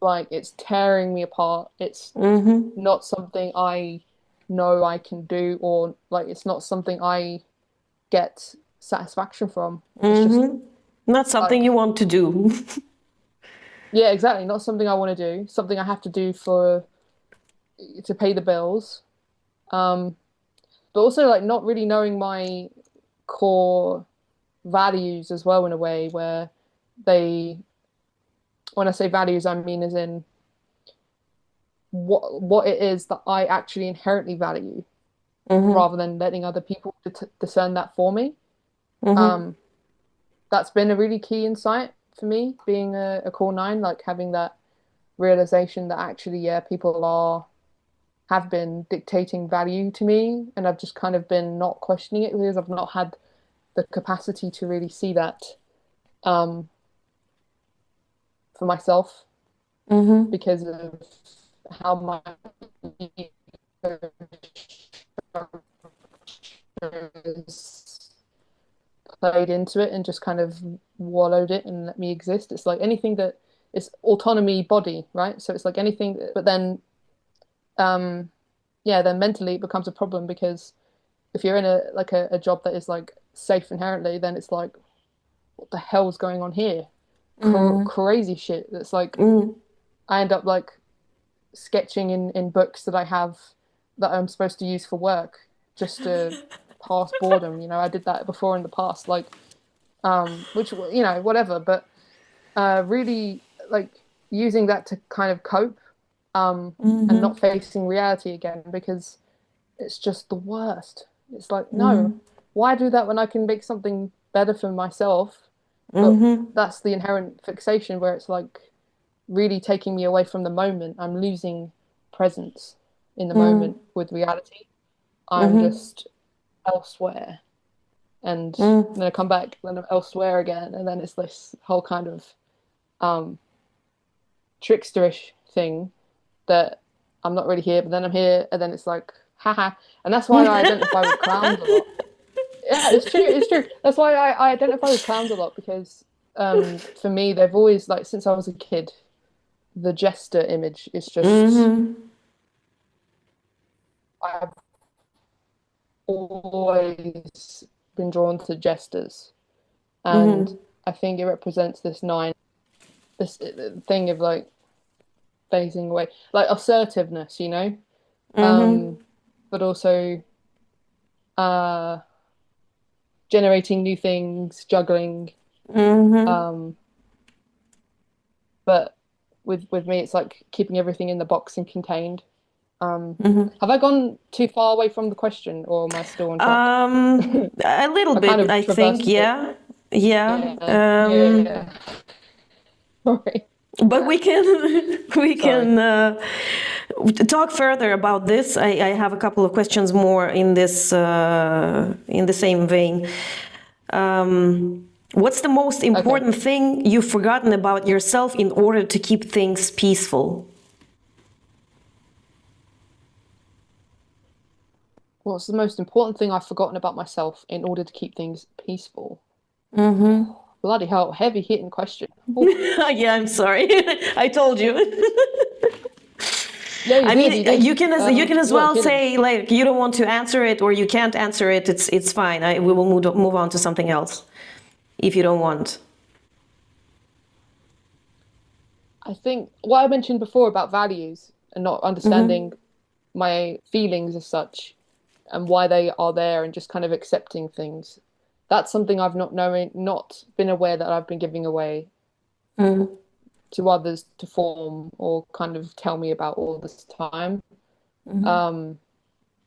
like it's tearing me apart. It's not something I know I can do, or like it's not something I get satisfaction from. It's just not something you want to do. Yeah, exactly. Not something I want to do. Something I have to do for to pay the bills. Um, but also like not really knowing my core values as well in a way where they, when I say values, I mean as in what it is that I actually inherently value Mm-hmm. rather than letting other people discern that for me. Mm-hmm. Um, that's been a really key insight for me, being a core nine, like having that realization that actually, yeah, people are have been dictating value to me, and I've just kind of been not questioning it because I've not had the capacity to really see that um, for myself Mm-hmm. because of how my has played into it and just kind of wallowed it and let me exist. It's like anything that is autonomy body, right? So it's like anything, but then, um, yeah, then mentally it becomes a problem because if you're in a job that is like safe inherently, then it's like, what the hell's going on here? Mm-hmm. Crazy shit. That's like Mm-hmm. I end up like sketching in books that I have that I'm supposed to use for work just to pass boredom. You know, I did that before in the past, like which whatever, but really like using that to kind of cope and Mm-hmm. not facing reality again because it's just the worst. It's like, no, Mm-hmm. why do that when I can make something better for myself? But Mm-hmm. that's the inherent fixation where it's like really taking me away from the moment. I'm losing presence in the moment with reality. I'm Mm-hmm. just elsewhere. And Mm-hmm. then I come back, then I'm elsewhere again. And then it's this whole kind of um, tricksterish thing that I'm not really here, but then I'm here. And then it's like, haha. And that's why I identify with clowns a lot. Yeah, it's true. It's true. That's why I identify with clowns a lot because for me, they've always, like, since I was a kid, the jester image is just, Mm-hmm. I've always been drawn to jesters. And Mm-hmm. I think it represents this nine, this thing of like phasing away, like assertiveness, Mm-hmm. but also uh, generating new things, juggling. Mm-hmm. Um, but with me, it's like keeping everything in the box and contained. Mm-hmm. Have I gone too far away from the question, or am I still on track? A little I kind bit, of I think. traversed it. Yeah. Yeah. Yeah, yeah, yeah. Sorry, But we can we sorry. can talk further about this. I have a couple of questions more in the same vein. What's the most Okay. important thing you've forgotten about yourself in order to keep things peaceful? What's the most important thing I've forgotten about myself in order to keep things peaceful? Bloody hell, heavy hitting question. Oof. Yeah, I'm sorry. I told you. Yeah, I you mean, did. you can as You weren't well kidding. say like you don't want to answer it or you can't answer it. It's fine. We will move on to something else if you don't want. I think what I mentioned before about values and not understanding my feelings as such and why they are there and just kind of accepting things. That's something I've not been aware that I've been giving away to others to form or kind of tell me about all this time. Um,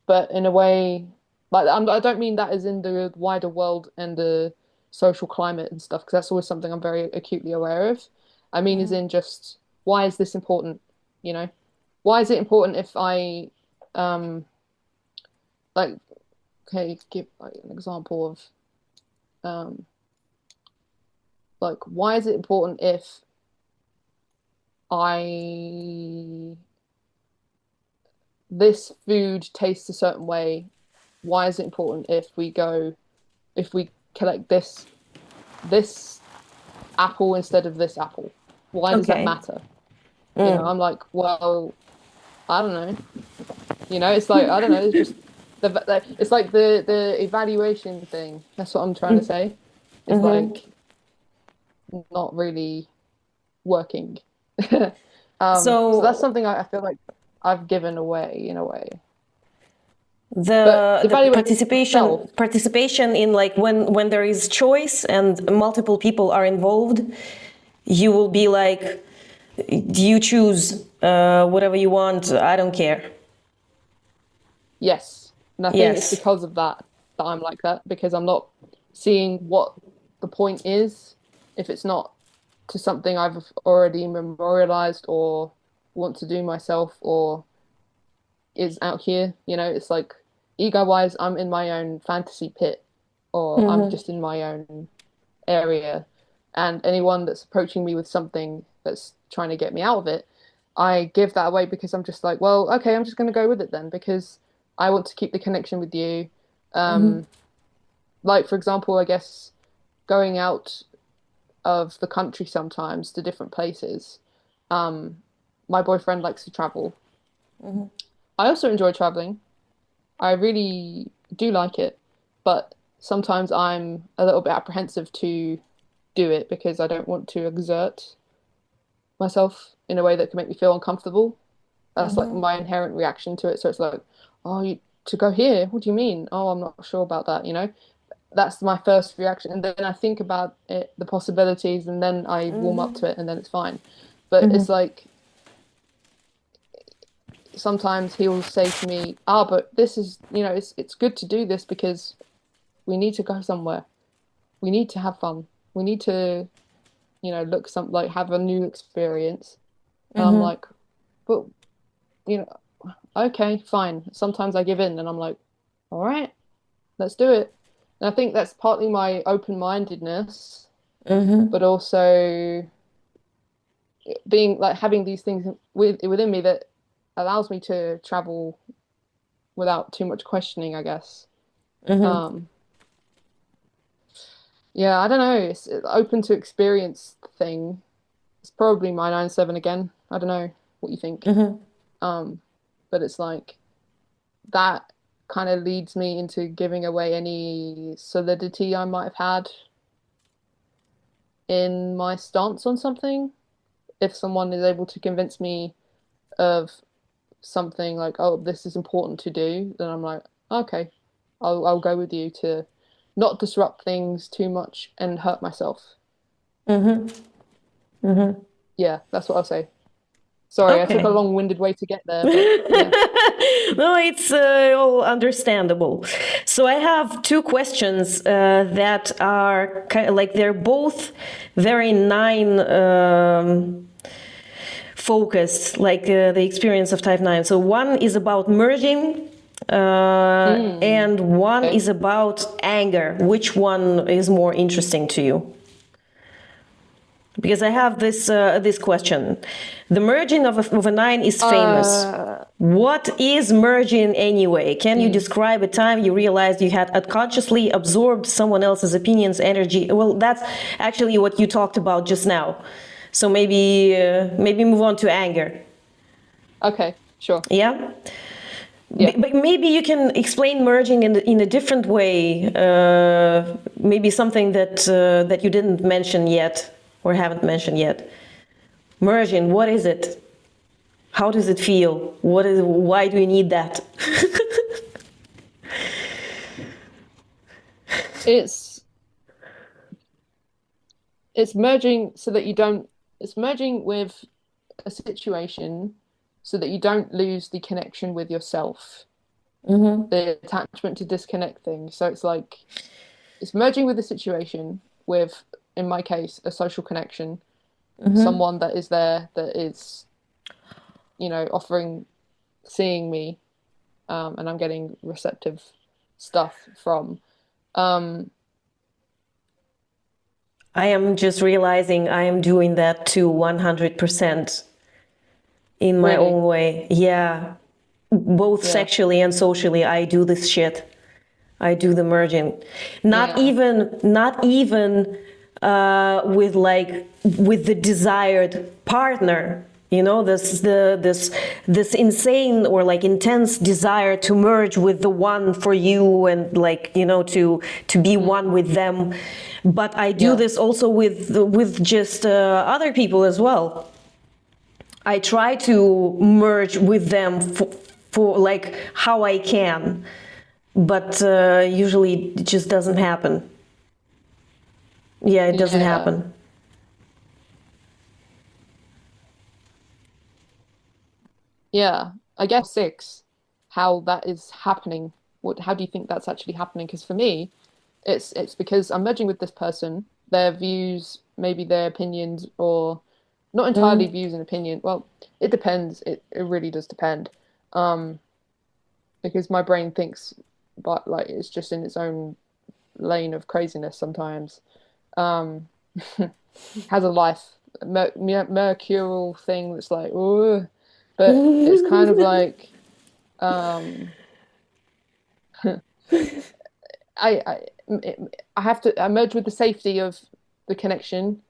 but in a way, like I don't mean that as in the wider world and the social climate and stuff, because that's always something I'm very acutely aware of. I mean, as in just why is this important? You know, why is it important if I like okay, give like an example of um like why is it important if I this food tastes a certain way? Why is it important if we collect this apple instead of this apple? Why does that Okay. matter? I'm like, well, I don't know. It's like I don't know. It's just it's like the evaluation thing. That's what I'm trying to say. Is like not really working. So that's So something I feel like I've given away in a way. But the evaluating participation yourself, participation in like when there is choice and multiple people are involved, you will be like, you choose whatever you want. I don't care. yes. And I think it's Yes. because of that that I'm like that, because I'm not seeing what the point is if it's not to something I've already memorialized or want to do myself or is out here. It's like ego-wise, I'm in my own fantasy pit or I'm just in my own area. And anyone that's approaching me with something that's trying to get me out of it, I give that away because I'm just like, well, okay, I'm just going to go with it then because I want to keep the connection with you. Um, like, for example, I guess going out of the country sometimes to different places. Um, my boyfriend likes to travel. I also enjoy traveling. I really do like it, but sometimes I'm a little bit apprehensive to do it because I don't want to exert myself in a way that can make me feel uncomfortable. That's like my inherent reaction to it. So it's like, oh, to go here? What do you mean? Oh, I'm not sure about that. That's my first reaction. And then I think about it, the possibilities, and then I warm up to it, and then it's fine. But it's like sometimes he'll say to me, "Ah, but this is, it's good to do this because we need to go somewhere. We need to have fun. We need to, look like have a new experience." And I'm like, but you know, okay, fine. Sometimes I give in, and I'm like, all right, let's do it. And I think that's partly my open-mindedness, but also being like having these things within me that allows me to travel without too much questioning, I guess. Um, yeah, I don't know. It's open to experience thing. It's probably my 9-7 again. I don't know what you think. Um, but it's like that kind of leads me into giving away any solidity I might have had in my stance on something. If someone is able to convince me of something like, oh, this is important to do, then I'm like, okay, I'll go with you to not disrupt things too much and hurt myself. Yeah, that's what I'll say. Sorry, I took a Okay. long-winded way to get there, but yeah. No, it's all understandable. So I have two questions that are kind of like they're both very nine focused, like the experience of type 9. So one is about merging and one Okay. is about anger. Which one is more interesting to you? Because I have this question. The merging of a 9 is famous. What is merging anyway? Can you describe a time you realized you had unconsciously absorbed someone else's opinions, energy? Well, that's actually what you talked about just now. So maybe move on to anger. Okay, sure. Yeah. Yeah. But maybe you can explain merging in a different way. Maybe something that you didn't mention yet or haven't mentioned yet. Merging, what is it? How does it feel? Why do you need that? It's it's merging so that you don't it's merging with a situation so that you don't lose the connection with yourself, the attachment to disconnect thing. So it's like it's merging with the situation with, in my case, a social connection, someone that is there that is, offering, seeing me, and I'm getting receptive stuff from. Um, I am just realizing I am doing that too 100% in my really, own way. Yeah. Both yeah, sexually and socially, I do this shit. I do the merging. Not yeah, even with the desired partner. This insane or like intense desire to merge with the one for you and like, to be one with them. But I do yeah. this also with just other people as well. I try to merge with them for like how I can, but usually it just doesn't happen. Yeah, it doesn't Yeah. happen. Yeah. I guess six, how that is happening. How do you think that's actually happening? Because for me, it's because I'm merging with this person, their views, maybe their opinions, or not entirely Mm. views and opinion. Well, it depends. It really does depend. Um, because my brain thinks, but like it's just in its own lane of craziness sometimes. Um, has a life, mercurial thing that's like, oh, but it's kind of like, um, I, I have to, I merge with the safety of the connection,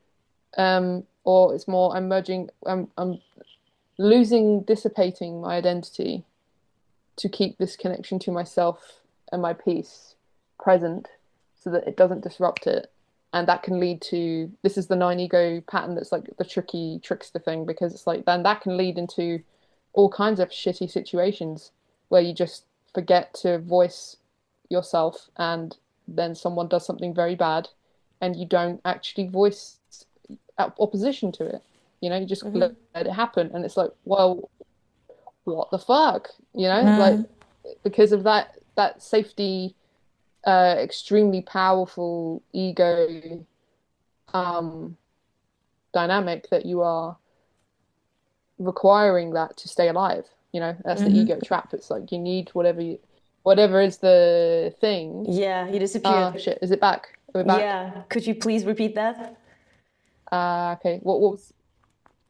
or it's more, I'm losing, dissipating my identity to keep this connection to myself and my peace present so that it doesn't disrupt it. And that can lead to this is the nine ego pattern that's like the tricky trickster thing because it's like then that can lead into all kinds of shitty situations where you just forget to voice yourself and then someone does something very bad and you don't actually voice opposition to it. You know, you just let it happen and it's like, well, what the fuck? You know, like because of that safety, extremely powerful ego um dynamic that you are requiring that to stay alive. You know, that's the ego trap. It's like you need whatever is the thing. Yeah, you disappeared. Shit, is it back? Are we back? Yeah, could you please repeat that? Okay. What was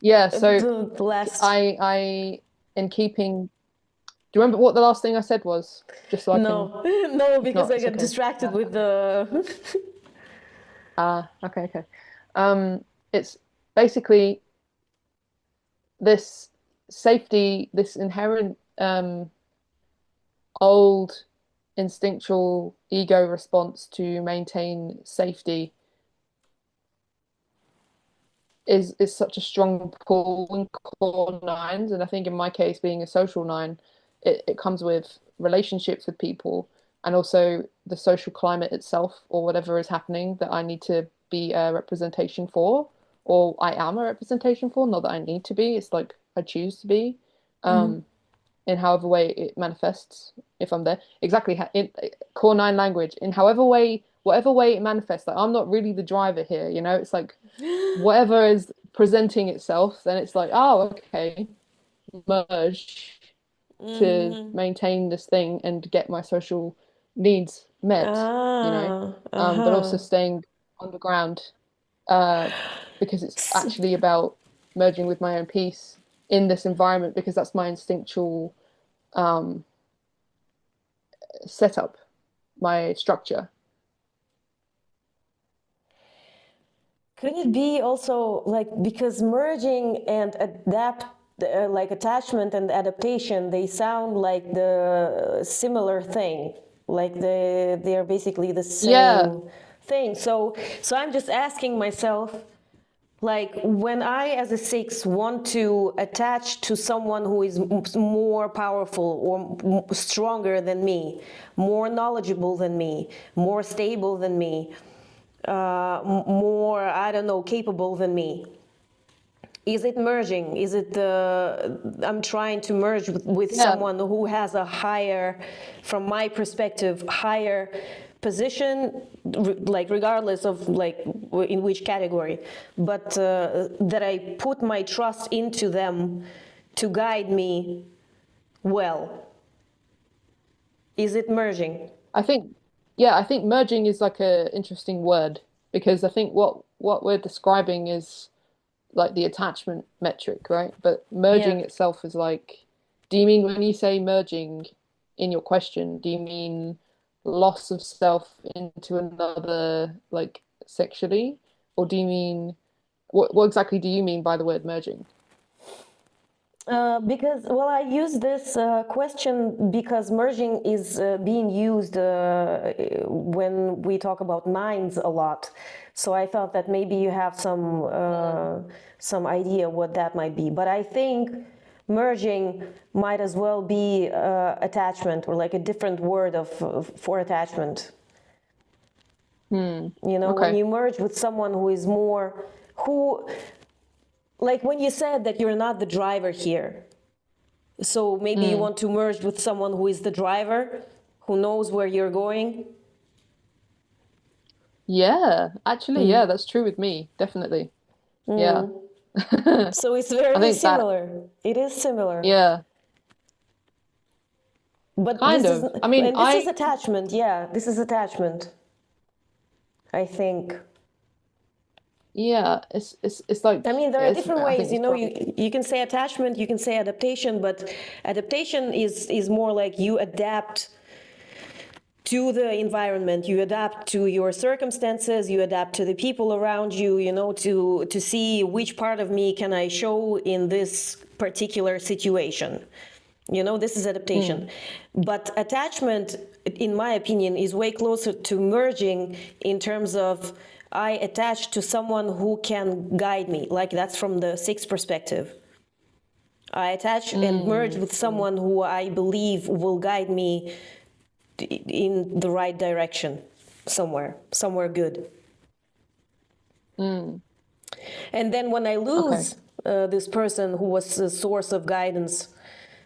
yeah, so The last. I in keeping do you remember what the last thing I said was? Just so I can No, no, if because not, I it's got okay. distracted with the. Okay, okay. It's basically this safety, this inherent old instinctual ego response to maintain safety is such a strong pull in core nines. And I think in my case, being a social nine, it comes with relationships with people and also the social climate itself or whatever is happening that I need to be a representation for, or I am a representation for, not that I need to be, it's like I choose to be. Um, in however way it manifests if I'm there. Exactly in core nine language, in however way, whatever way it manifests. Like I'm not really the driver here, you know. It's like whatever is presenting itself, then it's like, oh, okay, merge to maintain this thing and get my social needs met, you know. Ah, But also uh-huh. staying underground, uh, because it's actually about merging with my own peace in this environment because that's my instinctual um, setup, my structure. Could it be also like because merging and adapt, like attachment and adaptation, they sound like the similar thing, like they are basically the Yeah, same thing. So I'm just asking myself, like when I, as a six, want to attach to someone who is more powerful or stronger than me, more knowledgeable than me, more stable than me, more, I don't know, capable than me. Is it merging? Is it I'm trying to merge with yeah. someone who has a higher, from my perspective, higher position, like regardless of like in which category, but that I put my trust into them to guide me well. Is it merging? I think, yeah, I think merging is like a interesting word because I think what we're describing is like the attachment metric, right? But Yeah. merging itself is like, do you mean when you say merging in your question, do you mean loss of self into another, like sexually, or do you mean what exactly do you mean by the word merging? Because, well, I use this question because merging is being used when we talk about nines a lot. So I thought that maybe you have some idea what that might be. But I think merging might as well be attachment, or like a different word for attachment. You know, when Okay. you merge with someone who is more, who, like when you said that you're not the driver here. So maybe you want to merge with someone who is the driver, who knows where you're going. Yeah, actually, yeah, that's true with me, definitely. Yeah. So it's I very think that, similar. It is similar. yeah, But kind this is, of. I mean, and this is attachment. Yeah, this is attachment, I think. yeah, it's like, I mean, there are different I ways, think you it's know, probably, you can say attachment, you can say adaptation, but adaptation is more like you adapt to the environment, you adapt to your circumstances, you adapt to the people around you, you know, to see which part of me can I show in this particular situation. You know, this is adaptation. But attachment, in my opinion, is way closer to merging in terms of I attach to someone who can guide me. Like that's from the sixth perspective. I attach and merge with someone who I believe will guide me in the right direction, somewhere good. mm, And then when I okay. lose this person who was a source of guidance,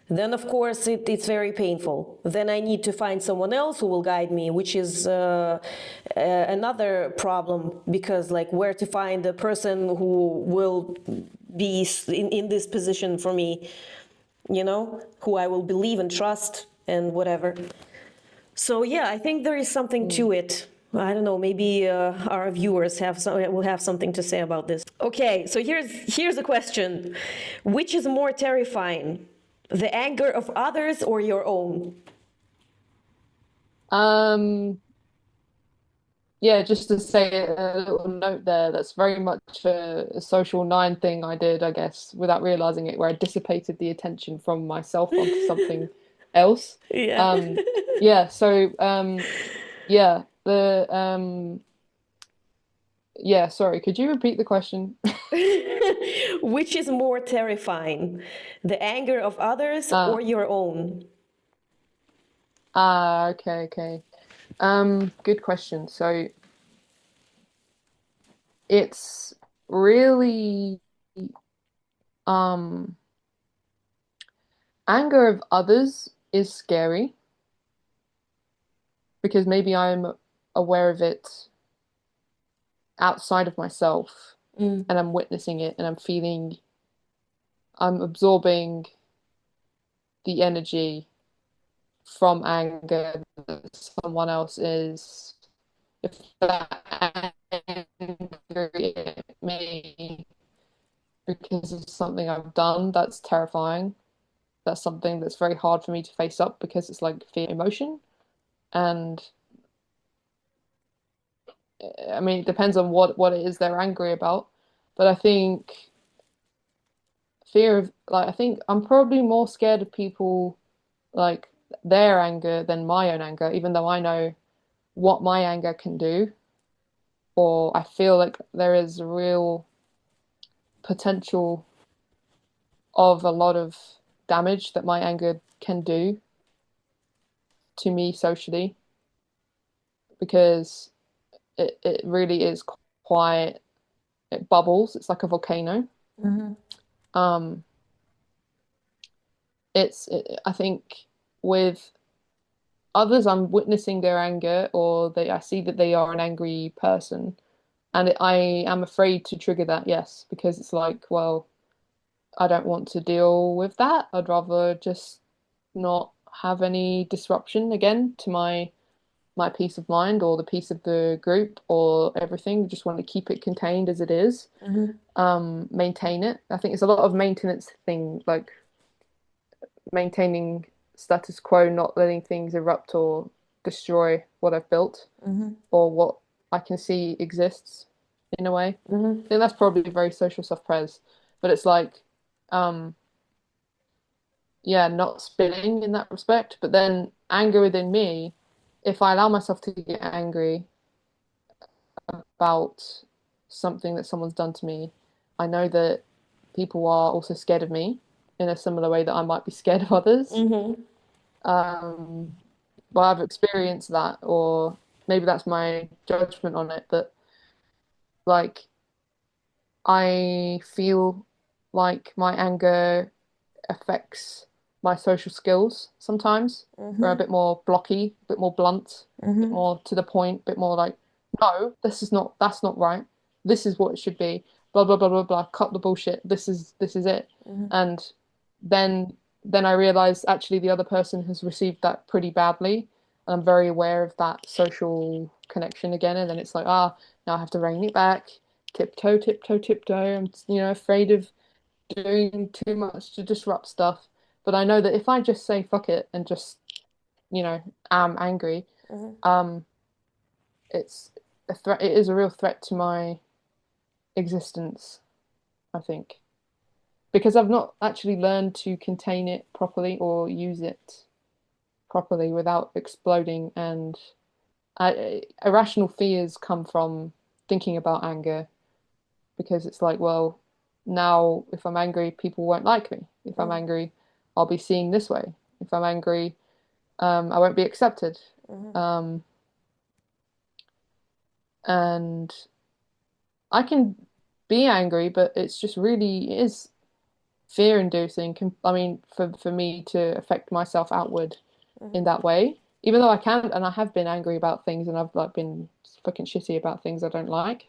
then of course it's very painful. Then I need to find someone else who will guide me, which is another problem, because like where to find a person who will be in this position for me, you know, who I will believe and trust and whatever. So yeah, I think there is something to it. I don't know. Maybe our viewers will have something to say about this. Okay, so here's a question: which is more terrifying, the anger of others or your own? Um, yeah, just to say a little note there, that's very much a social nine thing I did, I guess, without realizing it, where I dissipated the attention from myself onto something else. Yeah. Um, yeah, so yeah, yeah, sorry, could you repeat the question? Which is more terrifying, the anger of others Uh, or your own? okay, okay. Good question. So it's really um anger of others is scary because maybe I'm aware of it outside of myself and I'm witnessing it and I'm absorbing the energy from anger that someone else is. If that angry at me because of something I've done, that's terrifying. That's something that's very hard for me to face up because it's like fear emotion. And I mean, it depends on what it is they're angry about. But I think fear of like I think I'm probably more scared of people like their anger than my own anger, even though I know what my anger can do, or I feel like there is real potential of a lot of damage that my anger can do to me socially because it really is quite it bubbles. It's like a volcano. Um, I think with others, I'm witnessing their anger, or I see that they are an angry person, and I am afraid to trigger that. Yes, because it's like, well, I don't want to deal with that. I'd rather just not have any disruption again to my peace of mind or the peace of the group or everything. Just want to keep it contained as it is. Maintain it. I think it's a lot of maintenance thing, like maintaining status quo, not letting things erupt or destroy what I've built or what I can see exists in a way. I think that's probably very social self-pres, but it's like um yeah, not spinning in that respect. But then anger within me, if I allow myself to get angry about something that someone's done to me, I know that people are also scared of me in a similar way that I might be scared of others. Mm-hmm. Um, but I've experienced that, or maybe that's my judgment on it, but like I feel like my anger affects my social skills sometimes. They're a Mm-hmm. bit more blocky, a bit more blunt, a bit Mm-hmm. more to the point, a bit more like, no, that's not right. This is what it should be. Blah blah blah blah blah. Cut the bullshit. This is it. Mm-hmm. And then then I realized actually the other person has received that pretty badly. And I'm very aware of that social connection again. And then it's like, now I have to rein it back, tiptoe, tiptoe, tiptoe. I'm, afraid of doing too much to disrupt stuff. But I know that if I just say fuck it and just, am angry, Mm-hmm. um, it's a threat. It is a real threat to my existence, I think, because I've not actually learned to contain it properly or use it properly without exploding. And irrational fears come from thinking about anger because it's like, well, now if I'm angry, people won't like me. If I'm angry, I'll be seen this way. If I'm angry, I won't be accepted. Mm-hmm. Um, and I can be angry, but it's just really it is fear-inducing. I mean, for me to affect myself outward in Mm-hmm. that way, even though I can, and I have been angry about things, and I've like been fucking shitty about things I don't like,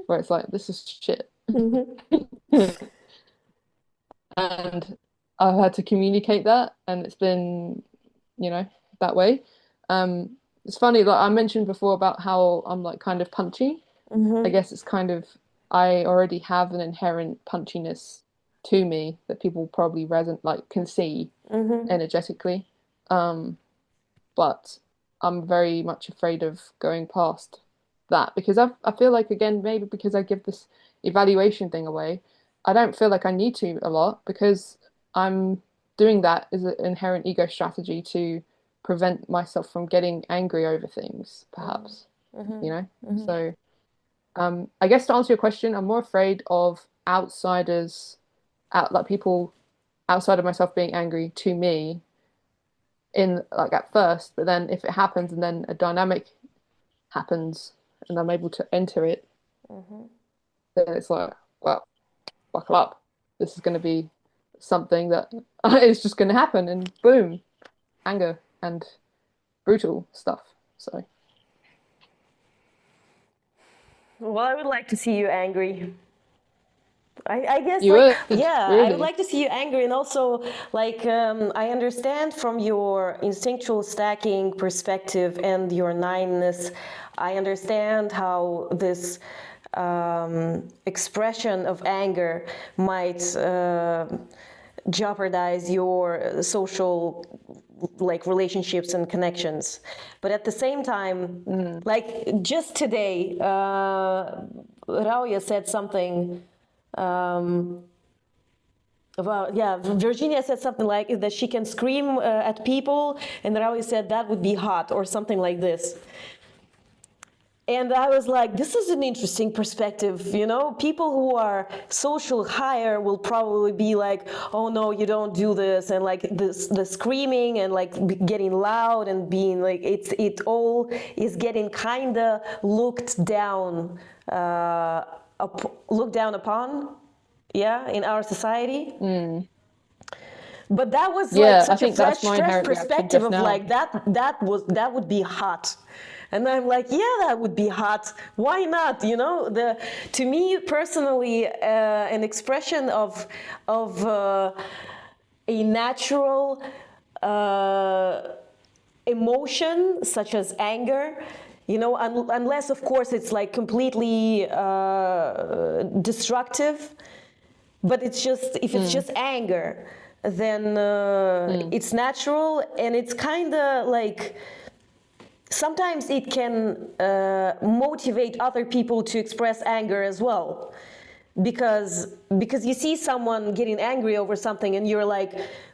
where it's like this is shit. Mm-hmm. And I've had to communicate that, and it's been, you know, that way. It's funny, like I mentioned before about how I'm like kind of punchy. I Mm-hmm. guess it's kind of I already have an inherent punchiness to me that people probably resonate like can see Mm-hmm. energetically. Um, but I'm very much afraid of going past that because I feel like again maybe because I give this evaluation thing away, I don't feel like I need to a lot because I'm doing that as an inherent ego strategy to prevent myself from getting angry over things, perhaps, Mm-hmm. you know? Mm-hmm. So I guess to answer your question, I'm more afraid of outsiders, like people outside of myself being angry to me in like at first, but then if it happens and then a dynamic happens and I'm able to enter it, Mm-hmm. then it's like, well, buckle up. This is going to be something that is just going to happen, and boom, anger and brutal stuff. So Well, I would like to see you angry. I guess, you like, would yeah, I would really, like to see you angry. And also, like, I understand from your instinctual stacking perspective and your nineness, I understand how this expression of anger might jeopardize your social like relationships and connections. But at the same time, like just today, Rauya said something about, yeah, Virginia said something like that she can scream at people, and Rauya said that would be hot or something like this. And I was like, this is an interesting perspective, you know? People who are social higher will probably be like, oh no, you don't do this, and like this, the screaming and like getting loud and being like, it all is getting kinda looked down, looked down upon, yeah, in our society. mm. But that was like Yeah, I such a think that's my fresh inherent reaction perspective just of now. like that would be hot. And I'm like, yeah, that would be hot. Why not? You know, to me personally, an expression of a natural emotion such as anger, you know, unless of course it's like completely destructive. But it's just, if it's Mm, just anger, then mm, it's natural, and it's kind of like sometimes it can motivate other people to express anger as well. because you see someone getting angry over something and you're like,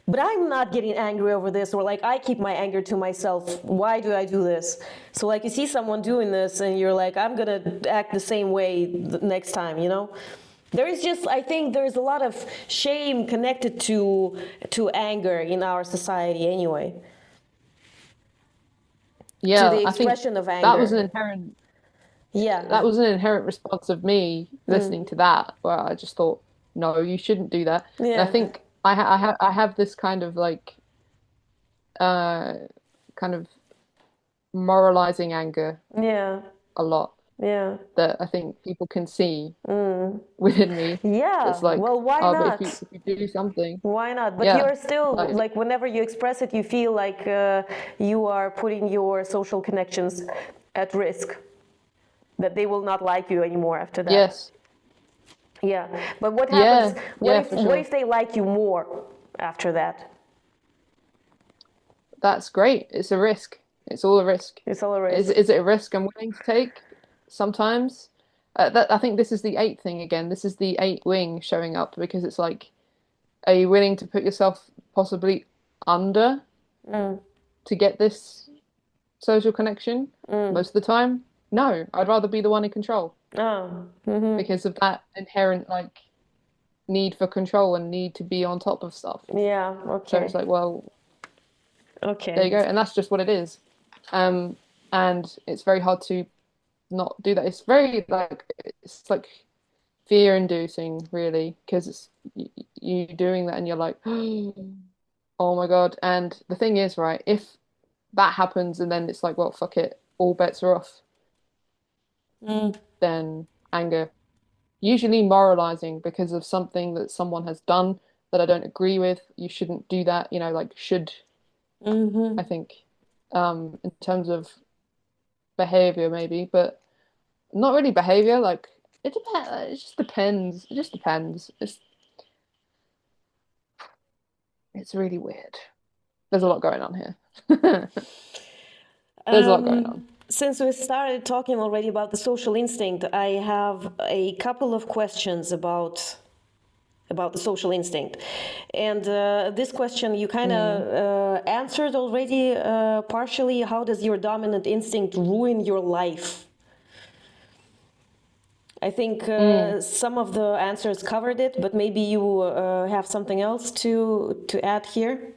but I'm not getting angry over this, or like, I keep my anger to myself, why do I do this? So like you see someone doing this and you're like, I'm gonna act the same way the next time, you know. There is just, I think there's a lot of shame connected to anger in our society anyway, to Yeah, the I think expression of that was an anger. inherent Yeah. that was an inherent response of me listening to that, where I just thought, no, you shouldn't do that. And I Yeah. think I have this kind of like uh kind of moralizing anger Yeah. a lot Yeah. that I think people can see within me. Yeah. That's like, Well, why oh, but not? if you do something, Why not? But yeah, you're still, like like, whenever you express it, you feel like you are putting your social connections at risk, that they will not like you anymore after that. yes, Yeah. But what happens, yeah, yeah, for what sure. if they like you more after that? That's great. It's a risk. It's all a risk. It's all a risk. Is it a risk I'm willing to take? Sometimes. That I think this is the eight thing again. This is the eight wing showing up because it's like, are you willing to put yourself possibly under to get this social connection? Most of the time, no. I'd rather be the one in control Oh. because of that inherent like need for control and need to be on top of stuff. Yeah. So it's Okay. like, well, there you Okay. go, and that's just what it is. Um, and it's very hard to not do that. It's like fear-inducing, really, because it's you doing that, and you're like, oh my God. And the thing is, right, if that happens, and then it's like, well, fuck it, all bets are off, then anger, usually moralizing because of something that someone has done that I don't agree with. You shouldn't do that, like should, I think, in terms of behavior maybe, but not really behavior. Like it depends. It just depends. It just depends. It's really weird. There's a lot going on here. There's a lot going on. Since we started talking already about the social instinct, I have a couple of questions about the social instinct. And this question you kind of answered already partially. How does your dominant instinct ruin your life? I think some of the answers covered it, but maybe you have something else to add here.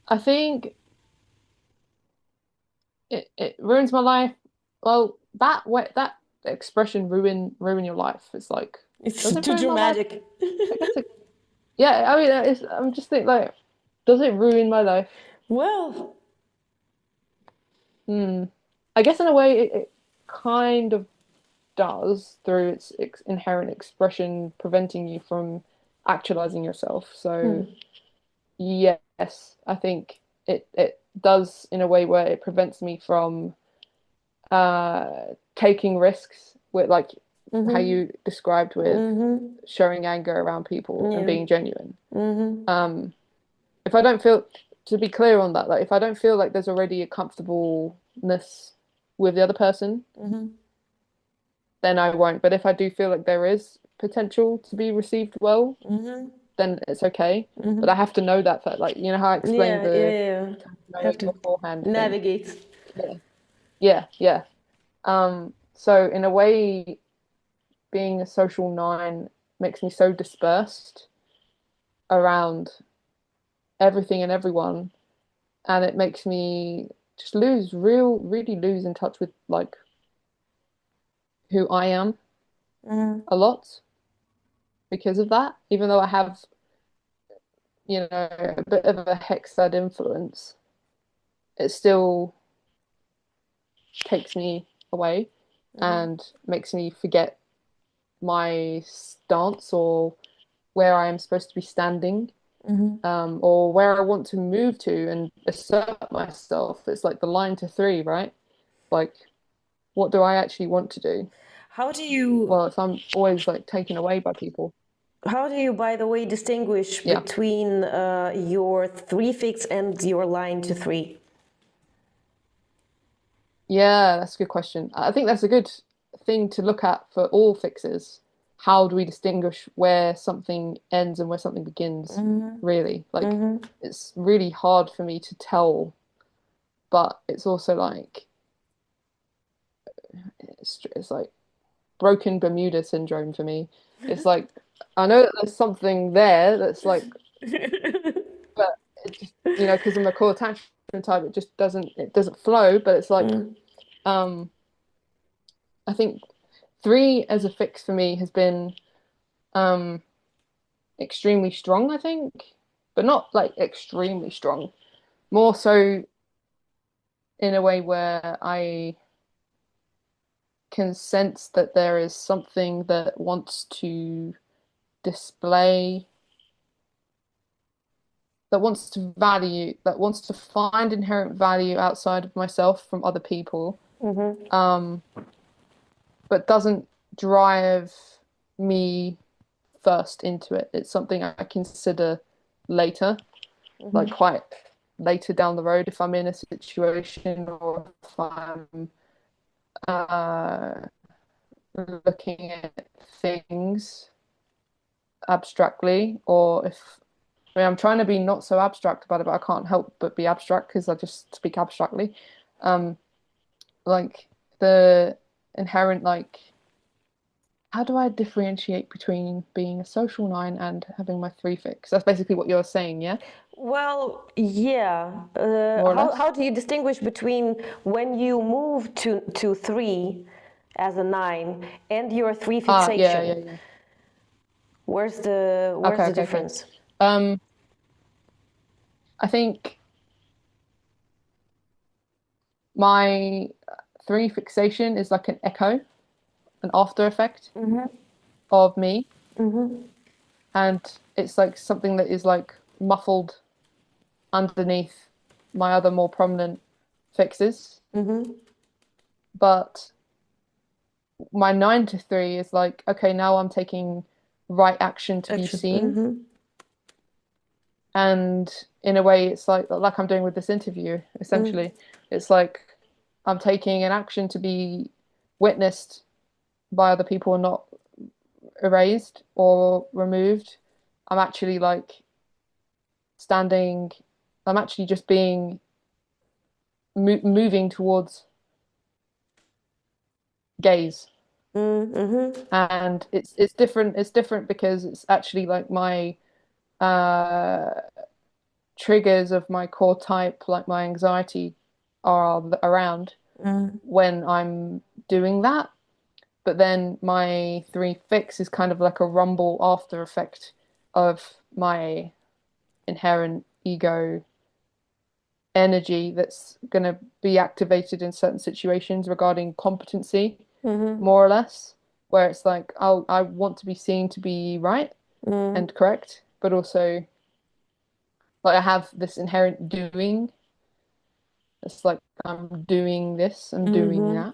I think it ruins my life. Well, that expression ruin your life. It's like, It's does it too ruin my life? dramatic. I guess yeah. I mean, I'm just thinking like, does it ruin my life? Well, I guess in a way it kind of does through its inherent expression, preventing you from actualizing yourself. So yes, I think it does in a way where it prevents me from taking risks with like how you described with showing anger around people and yeah. being genuine. If I don't feel, to be clear on that, like if I don't feel like there's already a comfortableness with the other person, then I won't. But if I do feel like there is potential to be received well, then it's okay. But I have to know that, like, you know how I explained Yeah, yeah, the yeah. know Have it to beforehand thing. navigate. Yeah, yeah, yeah. So in a way, being a social nine makes me so dispersed around everything and everyone, and it makes me just really lose in touch with like who I am a lot because of that. Even though I have, a bit of a hexad influence, it still takes me away and makes me forget my stance or where I am supposed to be standing, or where I want to move to and assert myself. It's like the line to three, right? Like, what do I actually want to do? How do you Well, if I'm always like taken away by people. how do you, by the way, distinguish Yeah. between your three fix and your line to three? Yeah, that's a good question. I think that's a good thing to look at for all fixes. How do we distinguish where something ends and where something begins, really? Like, it's really hard for me to tell, but it's also like, it's like broken Bermuda syndrome for me. It's like, I know that there's something there that's like, but it just, you know, because I'm a core attachment type, it doesn't flow, but it's like, I think 3 as a fix for me has been extremely strong, I think, but not like extremely strong. More so in a way where I can sense that there is something that wants to display, that wants to value, that wants to find inherent value outside of myself from other people, but doesn't drive me first into it. It's something I consider later, like quite later down the road if I'm in a situation or if I'm looking at things abstractly, or if I mean, I'm trying to be not so abstract about it, but I can't help but be abstract because I just speak abstractly. Like the inherent, like, how do I differentiate between being a social 9 and having my 3 fix? That's basically what you're saying, yeah? Well, yeah. More or less? How do you distinguish between when you move to 3 as a 9 and your 3 fixation? Yeah. Where's the difference? Okay. I think my 3 fixation is like an echo, an after effect of me. And it's like something that is like muffled underneath my other more prominent fixes. But my 9 to 3 is like, okay, now I'm taking right action to be seen. And in a way, it's like I'm doing with this interview, essentially. It's like I'm taking an action to be witnessed by other people, not erased or removed. I'm actually like standing, I'm actually just being moving towards gaze. And it's different because it's actually like my triggers of my core type, like my anxiety, are around when I'm doing that. But then my 3 fix is kind of like a rumble after effect of my inherent ego energy that's going to be activated in certain situations regarding competency, more or less, where it's like, I want to be seen to be right and correct, but also like I have this inherent doing. It's like I'm doing this, I'm doing that.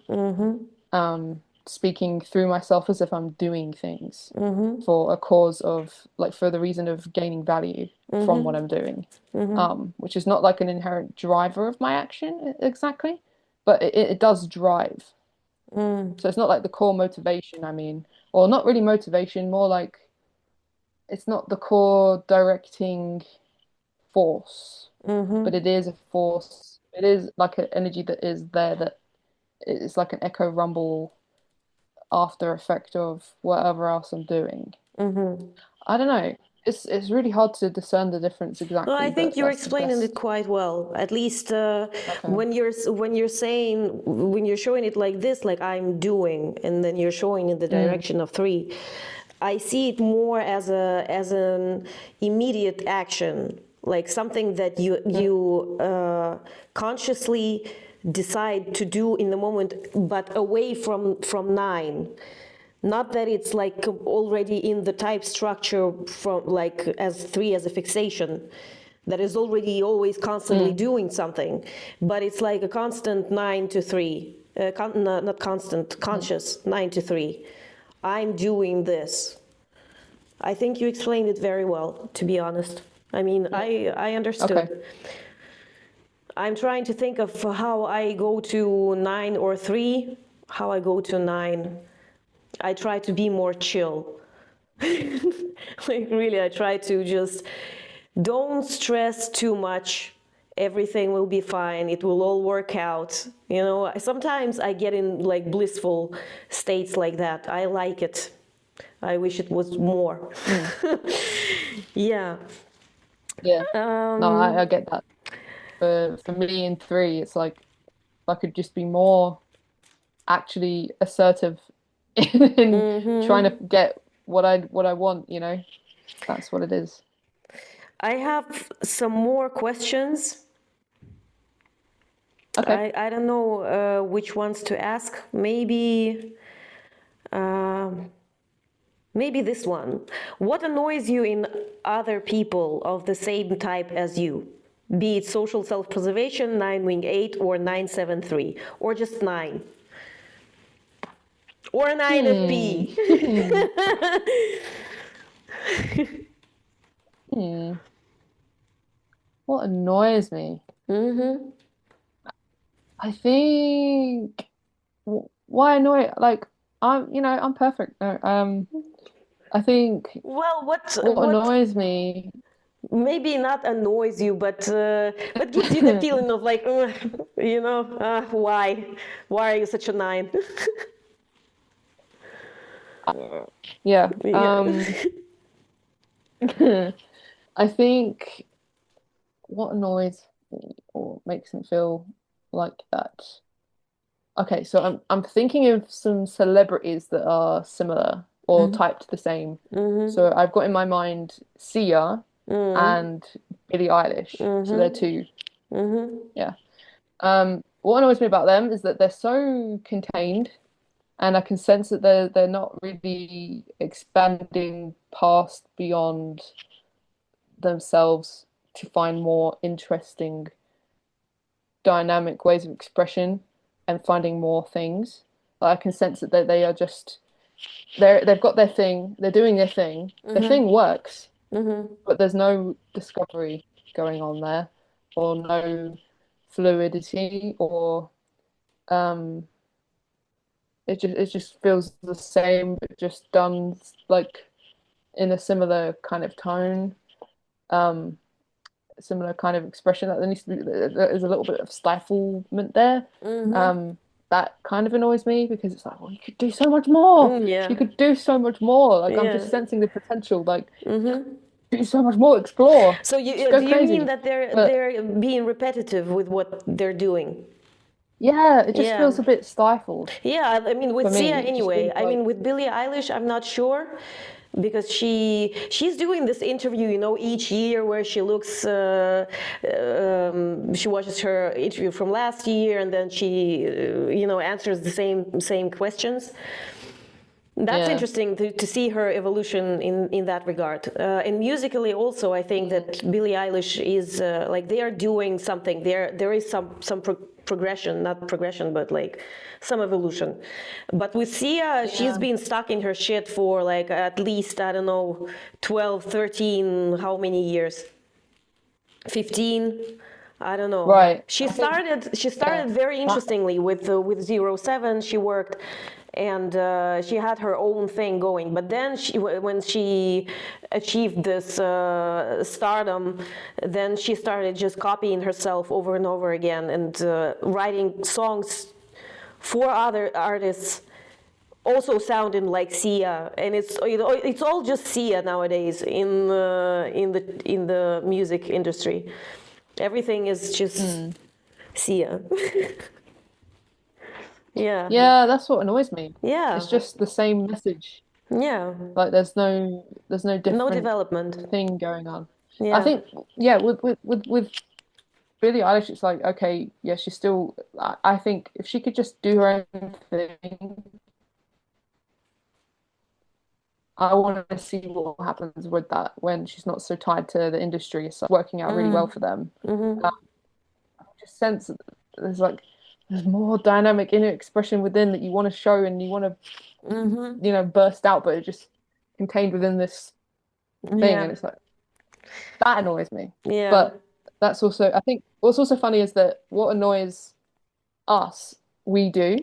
Speaking through myself as if I'm doing things for a cause of, like, for the reason of gaining value from what I'm doing, which is not like an inherent driver of my action exactly, but it does drive. So it's not like the core motivation, I mean, or not really motivation, more like it's not the core directing force, but it is a force. It is like an energy that is there, that it's like an echo rumble after effect of whatever else I'm doing. I don't know. It's really hard to discern the difference exactly. Well, I think but you're that's the explaining best. it quite well. At least Okay. when you're saying, when you're showing it like this, like I'm doing, and then you're showing in the direction of 3, I see it more as an immediate action, like something that you consciously decide to do in the moment, but away from 9. Not that it's like already in the type structure from like as 3 as a fixation that is already always constantly doing something, but it's like a constant 9 to 3, not constant, conscious 9 to 3. I'm doing this. I think you explained it very well, to be honest. I mean, I understood. Okay. I'm trying to think of how I go to 9 or 3. how I go to 9. I try to be more chill. Like really, I try to just don't stress too much. Everything will be fine. It will all work out. You know, sometimes I get in like blissful states like that. I like it. I wish it was more. Yeah. Yeah. No, I get that. For me in 3, it's like if I could just be more actually assertive in trying to get what I want, you know. That's what it is. I have some more questions. Okay. I don't know which ones to ask. Maybe this one. What annoys you in other people of the same type as you? Be it social self-preservation, 9-wing-8, or 9-7-3, or just 9. Or an INFP. What annoys me? I think why annoy like I'm perfect. No, I think Well, what what annoys me. maybe not annoys you, but gives you the feeling of like, why are you such a 9? Yeah. Yeah. I think what annoys me or makes me feel like that. Okay, so I'm thinking of some celebrities that are similar or typed the same. So I've got in my mind Sia and Billie Eilish. So they're two. Yeah. What annoys me about them is that they're so contained, and I can sense that they're not really expanding past beyond themselves to find more interesting, dynamic ways of expression and finding more things. Like, I can sense that they are just they've got their thing, they're doing their thing. Their thing works, but there's no discovery going on there, or no fluidity, or um it just feels the same, but just done like in a similar kind of tone, um, similar kind of expression. That there is a little bit of stiflement there. That kind of annoys me because it's like, well, you could do so much more. Yeah. You could do so much more. Like I'm Yeah. just sensing the potential. Like do so much more. Explore. So Just do go you mean crazy. that But they're being repetitive with what they're doing? yeah, it just Yeah. feels a bit stifled Yeah, I mean with for Sia me. It just anyway. feels I like mean with Billie Eilish, I'm not sure because she's doing this interview, each year where she looks, she watches her interview from last year and then she, answers the same questions. That's yeah. interesting to see her evolution in that regard. And musically also, I think that Billie Eilish is like they are doing something. There is some progression, not progression, but like some evolution. But with Sia, she's Yeah. been stuck in her shit for like at least, I don't know, 12, 13, how many years? 15? I don't know. Right. She I think yeah. started very interestingly with 07. She worked, and she had her own thing going. But then when she achieved this stardom, then she started just copying herself over and over again and writing songs for other artists also sounding like Sia, and it's all just Sia nowadays in the music industry. Everything is just Sia. Yeah. Yeah, that's what annoys me. Yeah. It's just the same message. Yeah. Like there's no No different development. thing going on. I Yeah. think yeah, with Billie Eilish, it's like okay, yeah, she's still. I think if she could just do her own thing, I want to see what happens with that when she's not so tied to the industry. It's working out really well for them. I just sense that there's more dynamic inner expression within that you want to show and you want to burst out, but it's just contained within this thing, Yeah. and it's like that annoys me. Yeah. But that's I think what's also funny is that what annoys us, we do,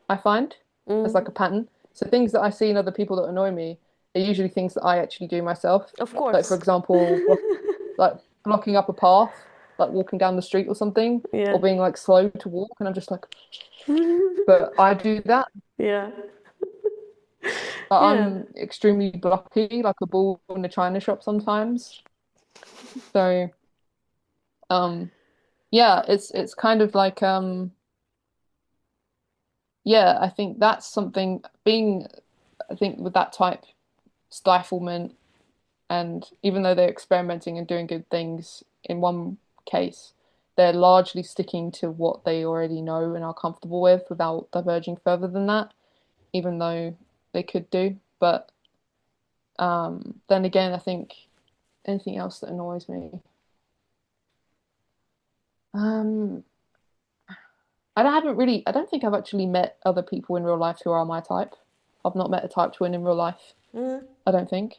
I find, as like a pattern. So things that I see in other people that annoy me are usually things that I actually do myself. Of Like for course. example, like blocking up a path, like walking down the street or something, Yeah. or being like slow to walk, and I'm just like, but I do that. Yeah. But Yeah. I'm extremely blocky, like a bull in a china shop sometimes. So, yeah, it's kind of like yeah, I think that's something being I think with that type stiflement, and even though they're experimenting and doing good things in one case, they're largely sticking to what they already know and are comfortable with without diverging further than that, even though they could do. But then again, I think anything else that annoys me. Um, I don't think I've actually met other people in real life who are my type. I've not met a type twin in real life. Mm. I don't think.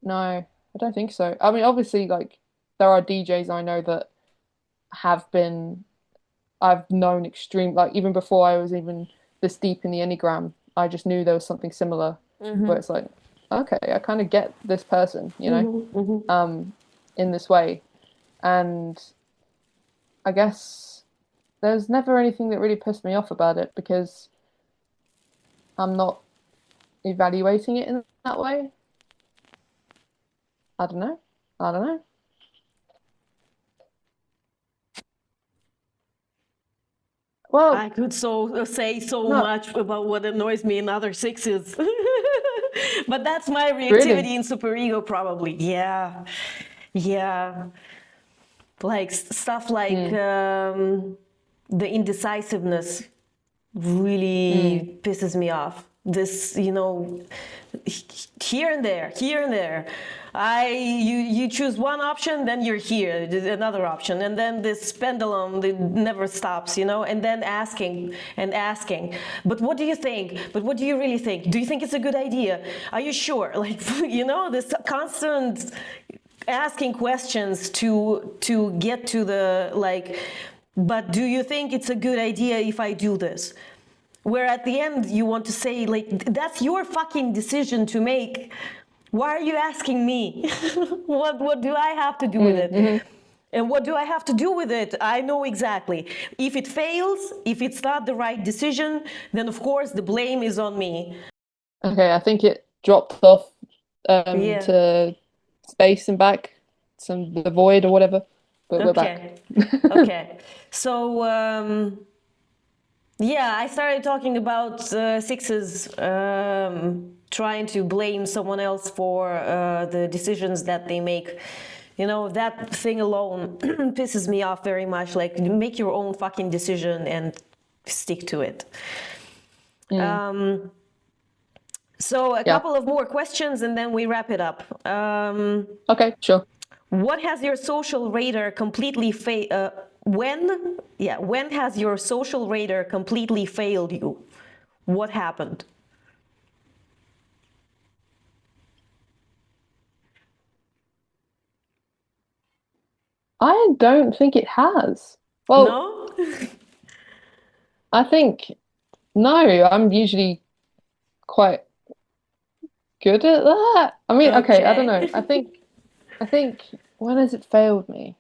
No, I don't think so. I mean, obviously, like there are DJs I know that have been, I've known extreme, like even before I was even this deep in the Enneagram, I just knew there was something similar where it's like, okay, I kind of get this person, um, in this way. And I guess there's never anything that really pissed me off about it because I'm not evaluating it in that way. I don't know. I don't know. I Well, could say so no, much about what annoys me in other sixes. But that's my really. reactivity in superego, probably. Yeah. Yeah. Like stuff like Mm, the indecisiveness mm, really pisses me off. This, here and there. You choose one option, then you're here, another option, and then this pendulum it never stops, and then asking and asking. But what do you think? But what do you really think? Do you think it's a good idea? Are you sure? Like, this constant asking questions to get to the like. But do you think it's a good idea if I do this? Where at the end you want to say like that's your fucking decision to make. Why are you asking me? What do I have to do with mm, it? mhm. And what do I have to do with it? I know exactly. If it fails, if it's not the right decision, then of course the blame is on me. Okay, I think it dropped off Yeah. to space and back, the void or whatever, but we're back. Okay. Okay. So yeah, I started talking about sixes trying to blame someone else for the decisions that they make. That thing alone pisses me off very much. Like, make your own fucking decision and stick to it. Mm, So, a yeah. couple of more questions and then we wrap it up. Okay, sure. What has your social radar completely when has your social radar completely failed you? What happened? I don't think it has. Well, No? I think no, I'm usually quite good at that. I mean, okay, I don't know. Okay. I think when has it failed me?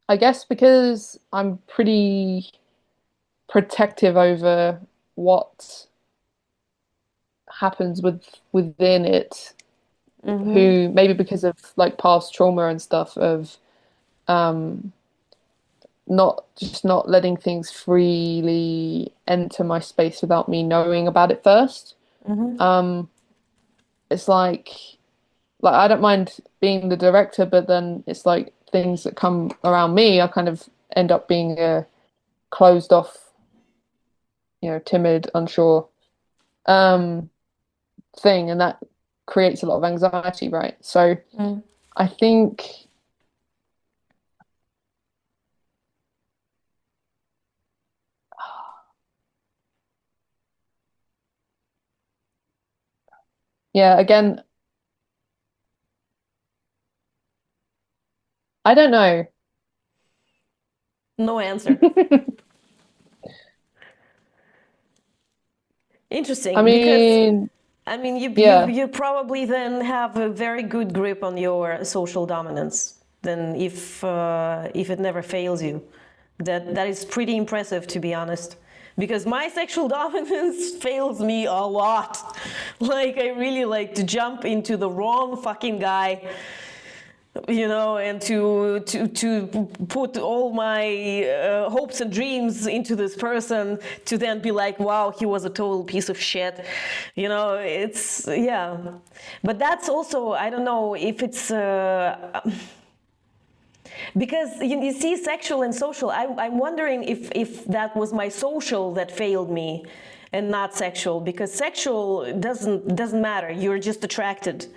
I guess because I'm pretty protective over what happens within it, who maybe because of like past trauma and stuff of um not letting things freely enter my space without me knowing about it first. Um it's like I don't mind being the director, but then it's like things that come around me, I kind of end up being a closed off, timid, unsure um thing, and that creates a lot of anxiety, right? So I think yeah, again, I don't know. No answer. I Interesting, because mean, I mean, yeah, you probably then have a very good grip on your social dominance. Then, if it never fails you, that is pretty impressive, to be honest. Because my sexual dominance fails me a lot. Like I really like to jump into the wrong fucking guy, and to put all my hopes and dreams into this person, to then be like, wow, he was a total piece of shit. It's, yeah. But that's also, I don't know if it's because you see, sexual and social, I'm wondering if that was my social that failed me and not sexual, because sexual doesn't matter. You're just attracted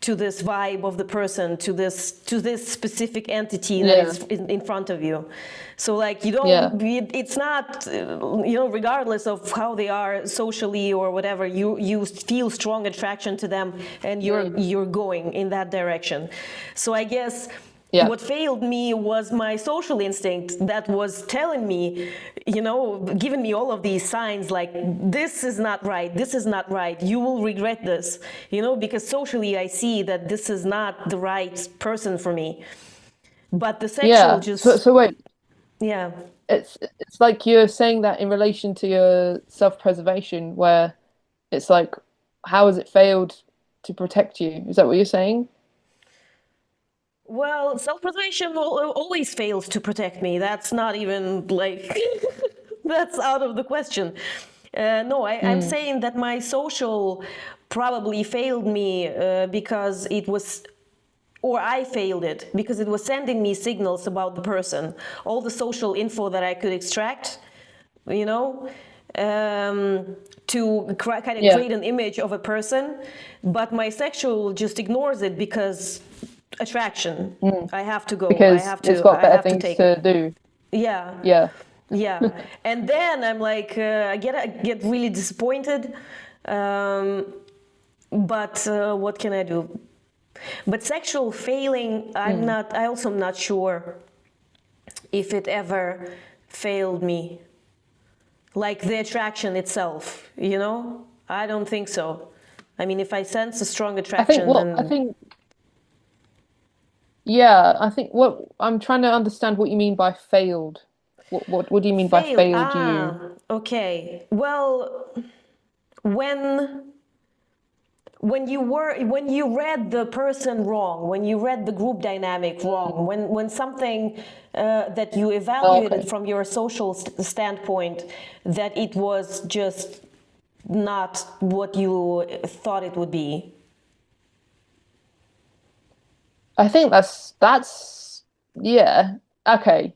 to this vibe of the person, to this specific entity that yeah, is in front of you. So like yeah, it's not, regardless of how they are socially or whatever, you feel strong attraction to them, and mm, you're going in that direction. So I guess yeah, what failed me was my social instinct that was telling me, giving me all of these signs like, this is not right, this is not right, you will regret this, because socially I see that this is not the right person for me. But the sexual yeah. So, just, so wait, yeah. it's like you're saying that in relation to your self-preservation, where it's like, how has it failed to protect you? Is that what you're saying? Well, self-preservation always fails to protect me. That's not even like, that's out of the question. No, I'm Mm, saying that my social probably failed me because it was, or I failed it because it was sending me signals about the person, all the social info that I could extract, you know, to kind of yeah, create an image of a person, but my sexual just ignores it because attraction. mm. I have to go. Because it's got I better have to things take it. to do. Yeah, Yeah. yeah. And then I'm like, I get really disappointed. Um, but what can I do? But sexual failing, Mm. I also am not sure if it ever failed me. Like the attraction itself, I don't think so. I mean, if I sense a strong attraction, I then think, yeah, I think what I'm trying to understand what you mean by failed. What do you mean by failed. failed you? Ah, okay. Well, when when you read the person wrong, when you read the group dynamic wrong, Mm. when something that you Oh, evaluated okay. from your social standpoint, that it was just not what you thought it would be. I think that's yeah. Okay.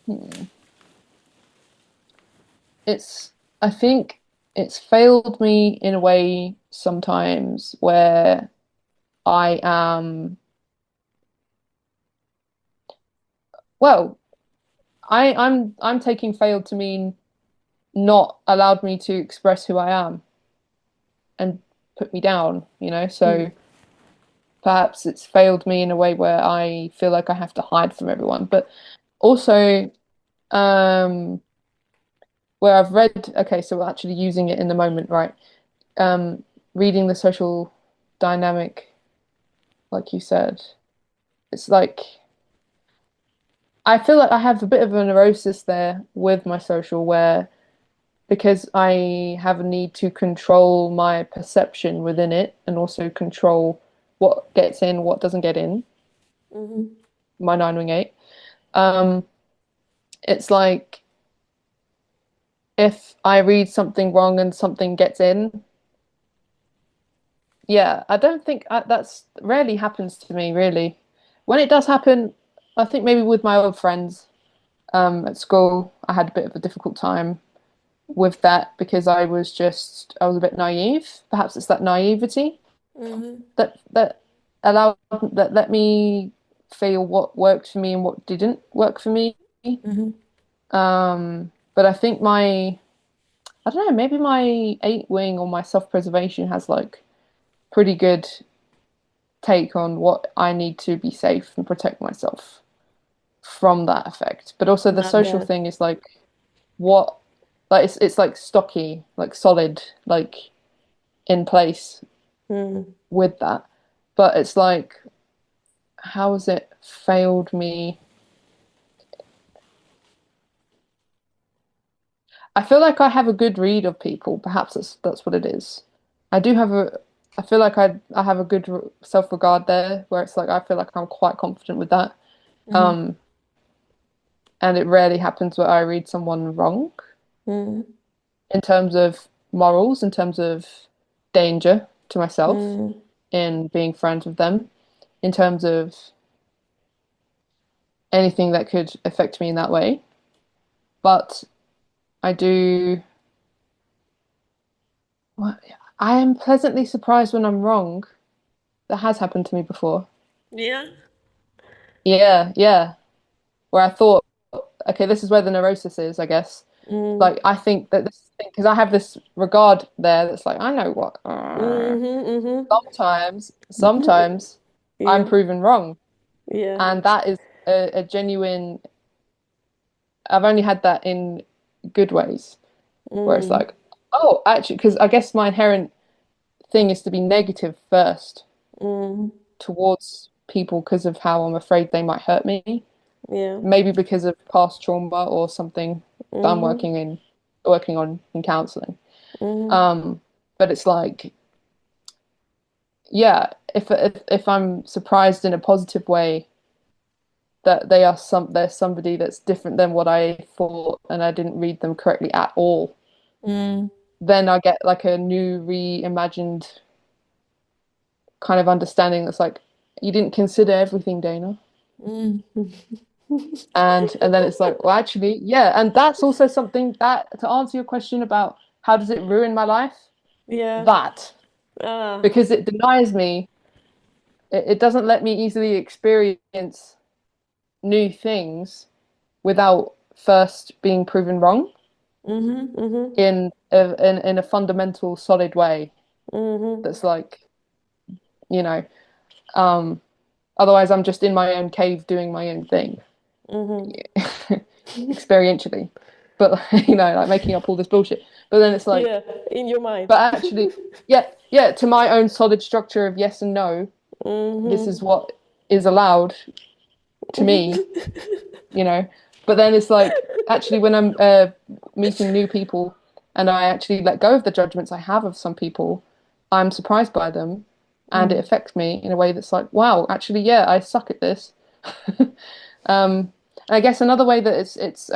Hmm. It's I think it's failed me in a way sometimes where I am well, I'm taking failed to mean not allowed me to express who I am and put me down, So perhaps it's failed me in a way where I feel like I have to hide from everyone. But also, um, where I've read, okay, so we're actually using it in the moment, right? Um, Reading the social dynamic, like you said, it's like I feel like I have a bit of a neurosis there with my social where because I have a need to control my perception within it and also control what gets in, what doesn't get in, my 9-wing 8. Um, it's like if I read something wrong and something gets in, yeah, I don't think that's rarely happens to me, really. When it does happen, I think maybe with my old friends at school, I had a bit of a difficult time with that because I was a bit naive. Perhaps it's that naivety that allowed that let me feel what worked for me and what didn't work for me. But I think I don't know, maybe my 8-wing or my self-preservation has like pretty good take on what I need to be safe and protect myself from that effect. But also the Not social bad. thing is like what like it's like stocky, like solid, like in place Mm. with that. But it's like how has it failed me? I feel like I have a good read of people. Perhaps that's what it is. I do have a I feel like I have a good self-regard there where it's like I feel like I'm quite confident with that. Mm. Um and it rarely happens where I read someone wrong Mm. in terms of morals, in terms of danger to myself Mm. in being friends with them, in terms of anything that could affect me in that way. But I do, well, I am pleasantly surprised when I'm wrong. That has happened to me before. Yeah. Yeah, yeah. Where I thought, okay, this is where the neurosis is, I guess. Mm. Like, I think that this thing, because I have this regard there that's like, I know what. Mm-hmm, mm-hmm. Sometimes I'm Yeah. proven wrong. Yeah. And that is a genuine, I've only had that in good ways, where it's Mm. like, oh, actually, because I guess my inherent thing is to be negative first Mm. towards people because of how I'm afraid they might hurt me. Yeah. Maybe because of past trauma or something that I'm Mm-hmm. working on in counseling. Mm-hmm. Um, but it's like, yeah, if I'm surprised in a positive way that they're somebody that's different than what I thought and I didn't read them correctly at all, Mm. then I get like a new reimagined kind of understanding that's like you didn't consider everything, Dana. Mm. And then it's like, well, actually, yeah, and that's also something that to answer your question about how does it ruin my life? Yeah. That Ah. because it denies me, it doesn't let me easily experience new things without first being proven wrong Mm-hmm. Mm-hmm. in a fundamental, solid way. Mm-hmm. That's like, you know, um, otherwise I'm just in my own cave doing my own thing, Mm-hmm. experientially. But like making up all this bullshit. But then it's like, Yeah, in your mind. but actually, yeah, yeah, to my own solid structure of yes and no, this Mm-hmm. is what is allowed to me, you know. But then it's like actually when I'm meeting new people and I actually let go of the judgments I have of some people, I'm surprised by them and it Mm. affects me in a way that's like, wow, actually, yeah, I suck at this. And I guess another way that it's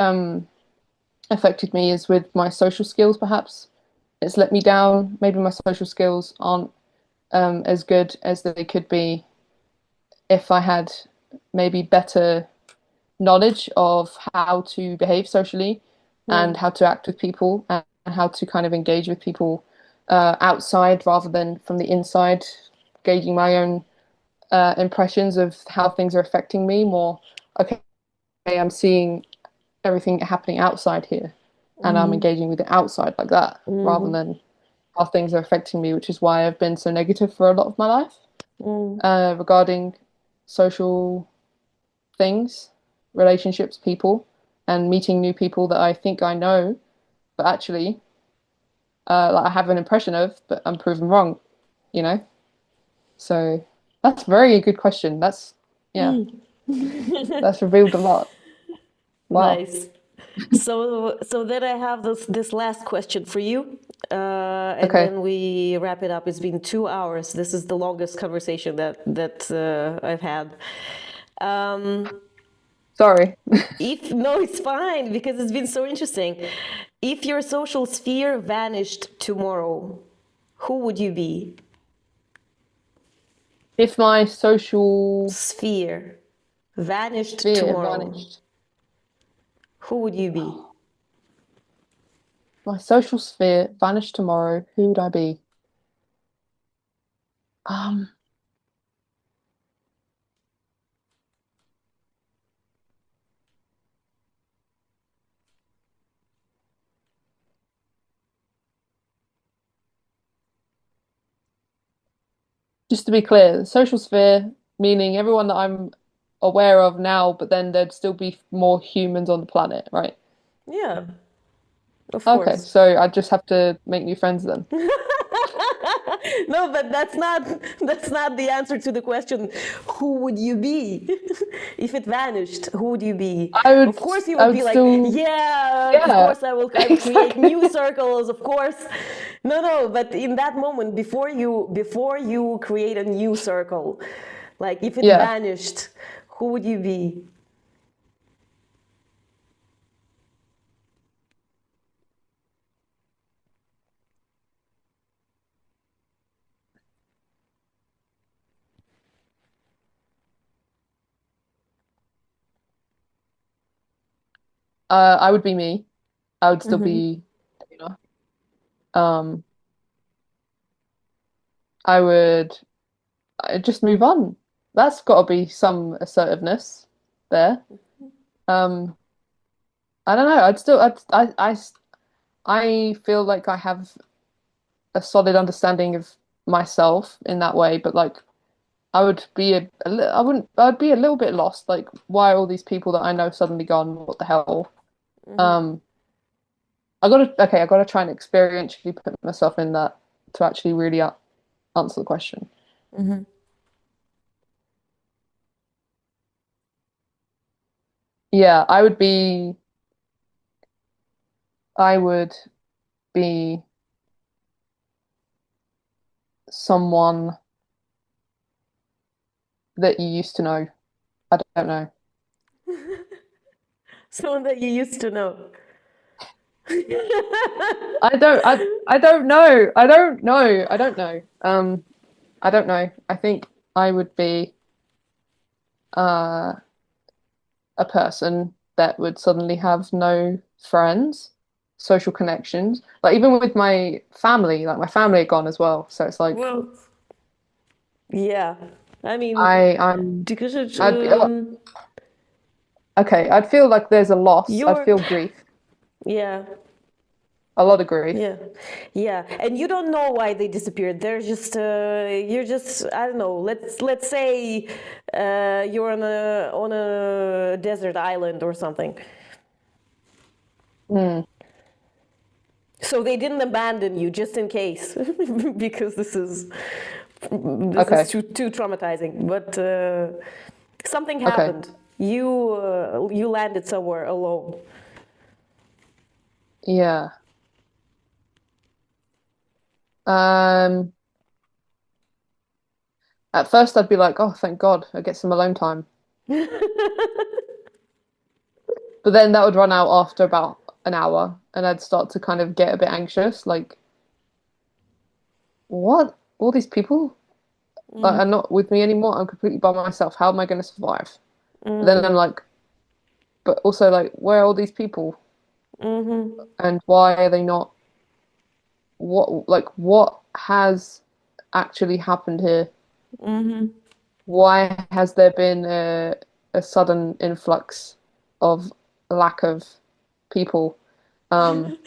affected me is with my social skills, perhaps. It's let me down. Maybe my social skills aren't as good as they could be if I had maybe better knowledge of how to behave socially and Mm. how to act with people and how to kind of engage with people outside rather than from the inside, gauging my own impressions of how things are affecting me more. Okay, I'm seeing everything happening outside here and I'm Mm-hmm. engaging with it outside like that rather Mm-hmm. than how things are affecting me, which is why I've been so negative for a lot of my life Mm. regarding social things, relationships, people, and meeting new people that I think I know, but actually, like I have an impression of, but I'm proven wrong, you know? So that's very a good question. Yeah, Mm. that's revealed a lot. Wow. Nice. So then I have this last question for you, and Okay. then we wrap it up. It's been 2 hours. This is the longest conversation that I've had. Um, Sorry. if no, it's fine because it's been so interesting. If your social sphere vanished tomorrow, who would you be? If my social Sphere vanished sphere tomorrow, vanished, who would you be? my social sphere vanished tomorrow, who would I be? Um, just to be clear, the social sphere, meaning everyone that I'm aware of now, but then there'd still be more humans on the planet, right? Yeah, of Okay, course. so I just have to make new friends then. No, but that's not the answer to the question. Who would you be if it vanished? Who would you be? I would Of course, you I would would be like, still yeah, of yeah, course I will create new exactly. circles, of course. No, no, but in that moment, before you create a new circle, like if it Yeah. vanished, who would you be? I would be me. I would still Mm-hmm. be, you know, um, I would just move on. That's got to be some assertiveness there. Um, I don't know. I feel like I have a solid understanding of myself in that way, but like I would be I wouldn't, I'd be a little bit lost. Like, why are all these people that I know suddenly gone? What the hell? Mm-hmm. Um, I gotta try and experientially put myself in that to actually really answer the question. Mm-hmm. Yeah, I would be someone that you used to know. I don't know. Someone that you used to know. I don't know. I don't know. I don't know. I don't know. I think I would be uh a person that would suddenly have no friends, social connections. Like even with my family, like my family are gone as well. So it's like Well, yeah. I mean, I'm because it's, I'd be okay, I'd feel like there's a loss. I'd you're, feel grief, yeah, a lot of grief. yeah, yeah, and you don't know why they disappeared. They're just, you're just, I don't know. Let's say, you're on a desert island or something. Hmm. So they didn't abandon you just in case, because this is Okay. too traumatizing. But something Okay. happened. You landed somewhere alone. Yeah. Um, at first I'd be like, oh, thank God, I get some alone time. But then that would run out after about an hour, and I'd start to kind of get a bit anxious, like, what? All these people are not with me anymore. I'm completely by myself. How am I going to survive? But then I'm like, but also like, where are all these people? And why are they not? What has actually happened here? Why has there been a sudden influx of lack of people? Um,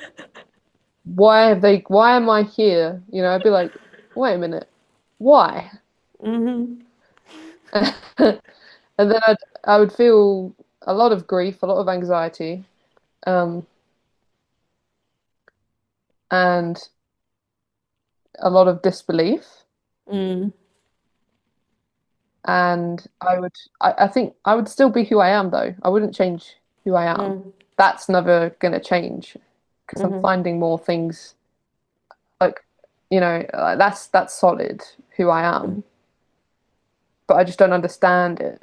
why am I here? You know, I'd be like, wait a minute, why? And then I would feel a lot of grief, a lot of anxiety, um, and a lot of disbelief. Mm, And I think I would still be who I am though. I wouldn't change who I am. mm, That's never gonna change because I'm finding more things like, that's solid who I am, but I just don't understand it.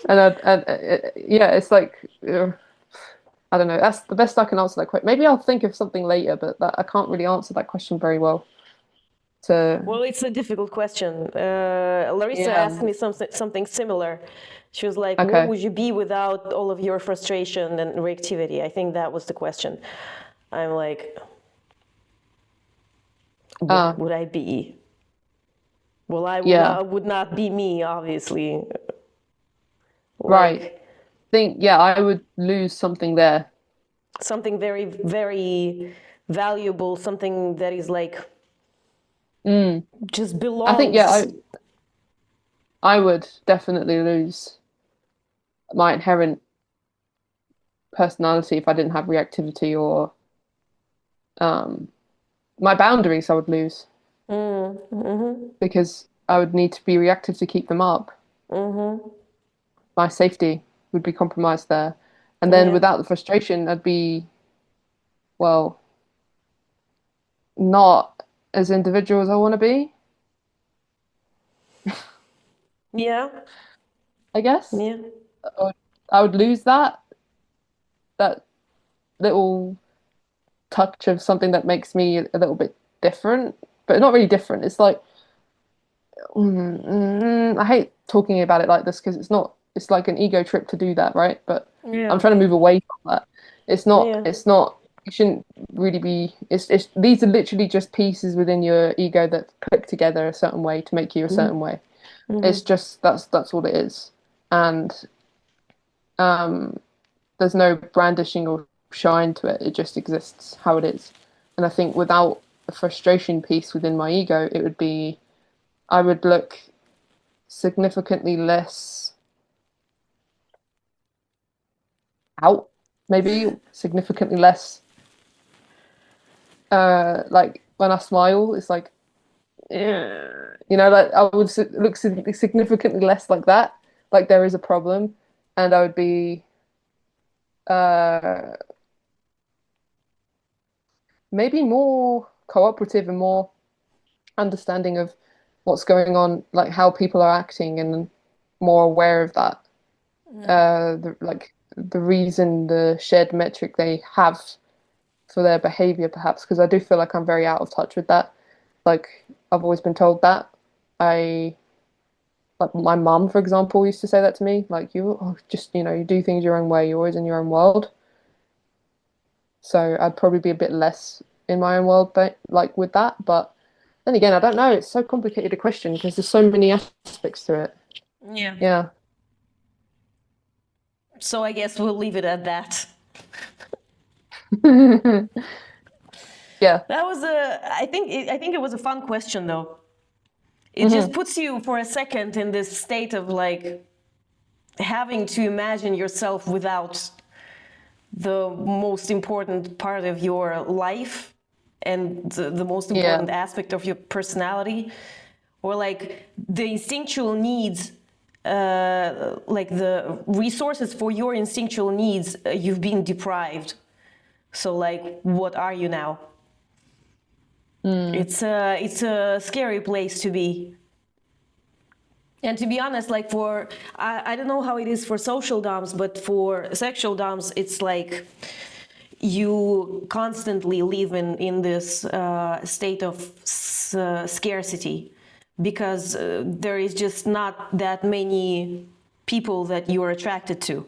Yeah, it's like I don't know. That's the best I can answer that question. Maybe I'll think of something later, but I can't really answer that question very well. To well, it's a difficult question. Larissa Yeah, asked me something similar. She was like, "What okay. would you be without all of your frustration and reactivity?" I think that was the question. I'm like, what Uh, would I be? Well, I would yeah, not would not be me, obviously. right. Like Yeah, I would lose something there. something very, very valuable, something that is like just I think, yeah, belongs. I would definitely lose my inherent personality if I didn't have reactivity or um, my boundaries I would lose Mm-hmm. because I would need to be reactive to keep them up. Mm-hmm. My safety would be compromised there. And then Yeah. without the frustration, I'd be, well, not as individual as I want to be, Yeah. I guess. Yeah. I would, I would lose that little touch of something that makes me a little bit different, but not really different. It's like, I hate talking about it like this because it's like an ego trip to do that, right? But I'm Yeah. trying to move away from that. Yeah. It's not, you shouldn't really be, these are literally just pieces within your ego that click together a certain way to make you a Mm-hmm. certain way. Mm-hmm. It's just, that's all it is. And um, there's no brandishing or shine to it. It just exists how it is. And I think without the frustration piece within my ego, it would be, I would look significantly less out, maybe significantly less like when I smile, it's like like I would look significantly less like that, like there is a problem, and I would be uh maybe more cooperative and more understanding of what's going on, like how people are acting, and more aware of that. Like the reason, the shared metric they have for their behavior, perhaps, because I do feel like I'm very out of touch with that. Like I've always been told that. I like my mum, for example, used to say that to me, like just you do things your own way, you're always in your own world. So I'd probably be a bit less in my own world, but like with that. But then again, I don't know. It's so complicated a question because there's so many aspects to it. Yeah. Yeah. So I guess we'll leave it at that. Yeah. That was I think it was a fun question though. It just Hmm. puts you for a second in this state of like having to imagine yourself without the most important part of your life and the most Yeah. important aspect of your personality, or like the instinctual needs, like the resources for your instinctual needs, you've been deprived. So like, what are you now? Mm. It's a scary place to be. And to be honest, like I don't know how it is for social doms, but for sexual doms, it's like you constantly live in this state of scarcity because there is just not that many people that you are attracted to.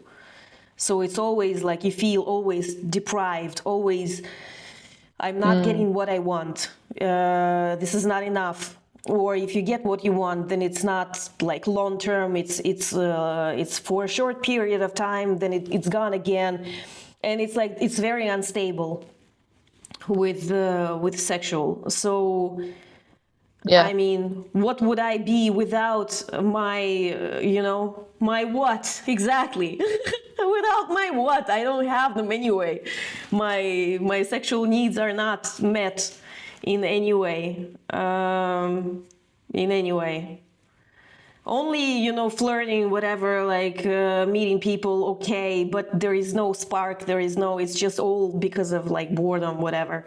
So it's always like you feel always deprived, always, I'm not Mm. getting what I want. This is not enough. Or if you get what you want, then it's not like long term. It's for a short period of time. Then it's gone again, and it's like it's very unstable with sexual. So Yeah. I mean, what would I be without my, my what exactly? Without my what? I don't have them anyway. My sexual needs are not met in any way. In any way. Only, flirting, whatever, like meeting people, okay, but there is no spark, it's just all because of like boredom, whatever.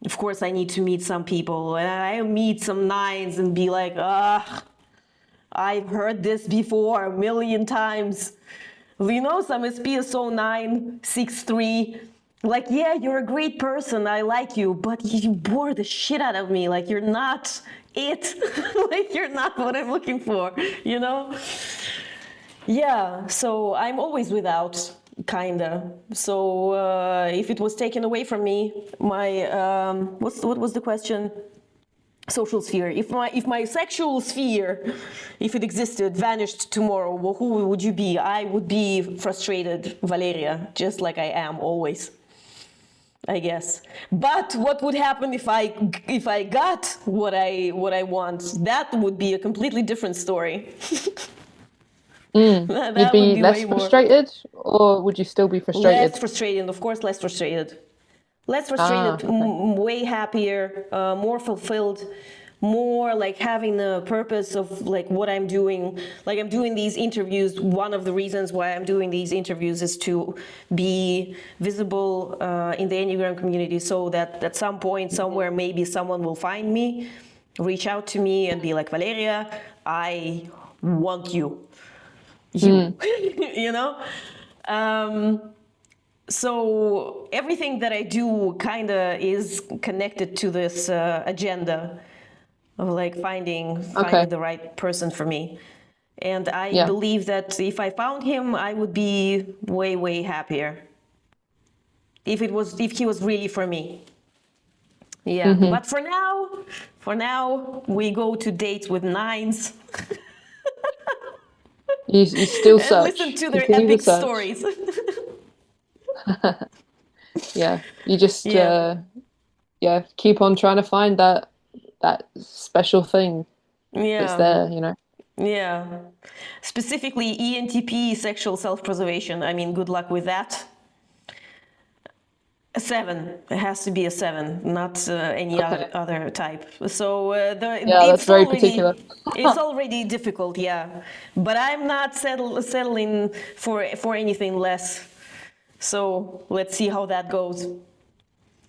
Of course, I need to meet some people, and I meet some nines and be like, I've heard this before a million times. Some SPSO 963. Like, yeah, you're a great person, I like you, but you bore the shit out of me. Like, you're not it. Like, you're not what I'm looking for, you know? Yeah, so I'm always without, kinda. So if it was taken away from me, my what was the question? Social sphere. If my sexual sphere, if it existed, vanished tomorrow, well, who would you be? I would be frustrated, Valeria, just like I am always. I guess. But what would happen if I got what I want? That would be a completely different story. You'd That would be be less way more frustrated, or would you still be less frustrated? frustrated, of course, less frustrated. Less frustrated, Ah, okay. way happier, more fulfilled, more like having the purpose of like what I'm doing. Like I'm doing these interviews. One of the reasons why I'm doing these interviews is to be visible in the Enneagram community, so that at some point, somewhere, maybe someone will find me, reach out to me, and be like, Valeria, I want you. Mm, You know. So everything that I do kind of is connected to this agenda of like finding okay. the right person for me. And I Yeah. believe that if I found him, I would be way happier. If he was really for me. Yeah. Hmm. But for now, we go to dates with nines You still and listen search. to their Continue the epic search. stories. Yeah. You just Yeah. yeah, keep on trying to find that special thing that's Yeah. there, you know. Yeah. Specifically, ENTP, sexual self-preservation. I mean, good luck with that. A seven. It has to be a seven, not any Okay. other type. So Yeah, that's very particular. it's already difficult, yeah. But I'm not settling for anything less. So let's see how that goes.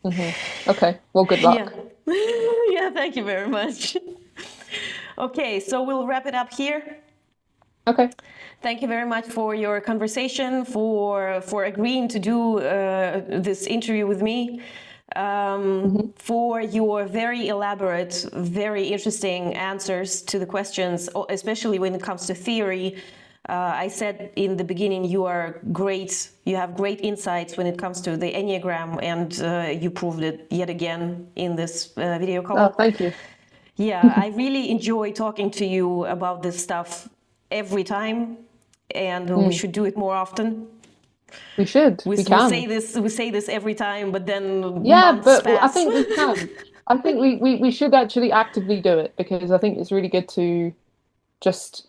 Hmm. Okay. Well, good Yeah. luck. Yeah, thank you very much. Okay, so we'll wrap it up here. Okay. Thank you very much for your conversation, for agreeing to do this interview with me, Hmm. for your very elaborate, very interesting answers to the questions, especially when it comes to theory. I said in the beginning, you are great. You have great insights when it comes to the Enneagram, and you proved it yet again in this video Oh, call. thank you. Yeah, I really enjoy talking to you about this stuff every time, and we Mm. should do it more often. We should. We can. We say this every time, but then Yeah, months but I pass. think we can. I think we should actually actively do it because I think it's really good to just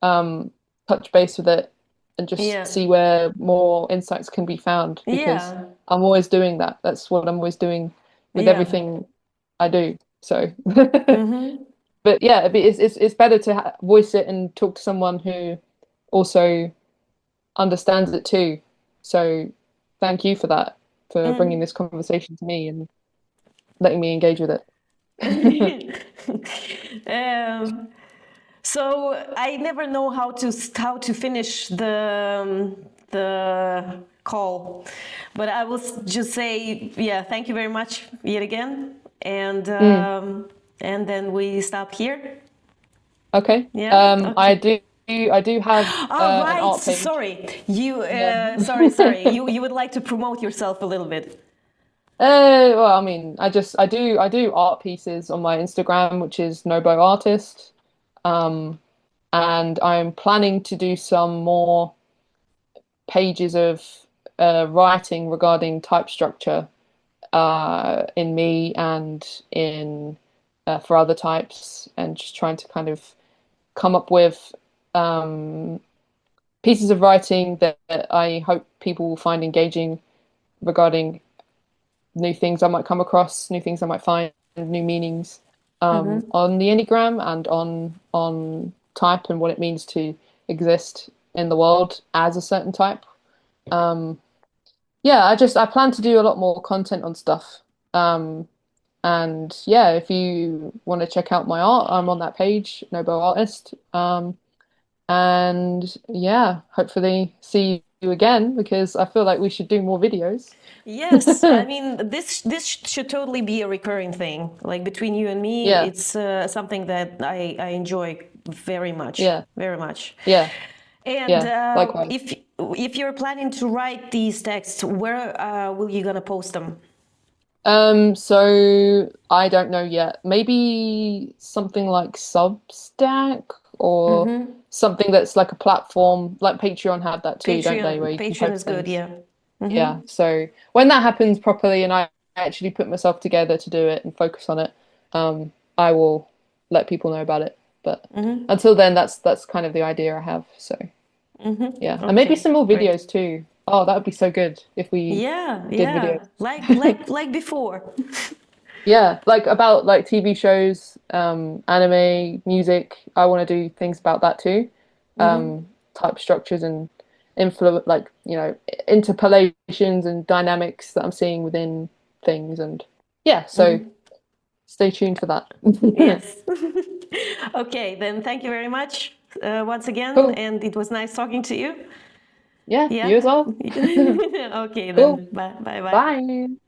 um touch base with it and just Yeah, see where more insights can be found because yeah, I'm always doing that. That's what I'm always doing with yeah. everything I do. So, Mm-hmm. but yeah, it's better to ha voice it and talk to someone who also understands it too. So, thank you for that, for bringing this conversation to me and letting me engage with it. um, so I never know how to finish the call, but I will just say, yeah, thank you very much yet again, Mm, and then we stop here. okay. Yeah. Okay. I do have All an right. art page. Sorry. You. Yeah. Sorry. You would like to promote yourself a little bit. Well, I mean, I do art pieces on my Instagram, which is Noboartist. Um, and I'm planning to do some more pages of writing regarding type structure in me and in for other types, and just trying to kind of come up with um, pieces of writing that I hope people will find engaging regarding new things I might come across, new things I might find, new meanings on the Enneagram and on type and what it means to exist in the world as a certain type. Um, yeah, I plan to do a lot more content on stuff. Um, and yeah, if you want to check out my art, I'm on that page, Nobo Artist. And yeah, hopefully see you again because I feel like we should do more videos. Yes, I mean this should totally be a recurring thing. Like between you and me, Yeah, it's something that I enjoy very much, yeah, very much. yeah, And yeah. Likewise. if you're planning to write these texts, where will you gonna post them? So I don't know yet. Maybe something like Substack or something that's like a platform, like Patreon have that too, don't they? Where you can Patreon post is good, things. yeah. Yeah. So when that happens properly and I actually put myself together to do it and focus on it, I will let people know about it. But until then, that's kind of the idea I have. So yeah. And maybe Okay, some more great. videos too. Oh, that would be so good if we Yeah, did yeah, videos. like before. Yeah, like about like TV shows, anime, music. I want to do things about that too. Type structures and influ like, interpolations and dynamics that I'm seeing within things and yeah, so stay tuned for that. Yes. Okay, then thank you very much once again, Cool. and it was nice talking to you. Yeah, Yeah. you as well. Okay, Cool. then bye bye bye. Bye.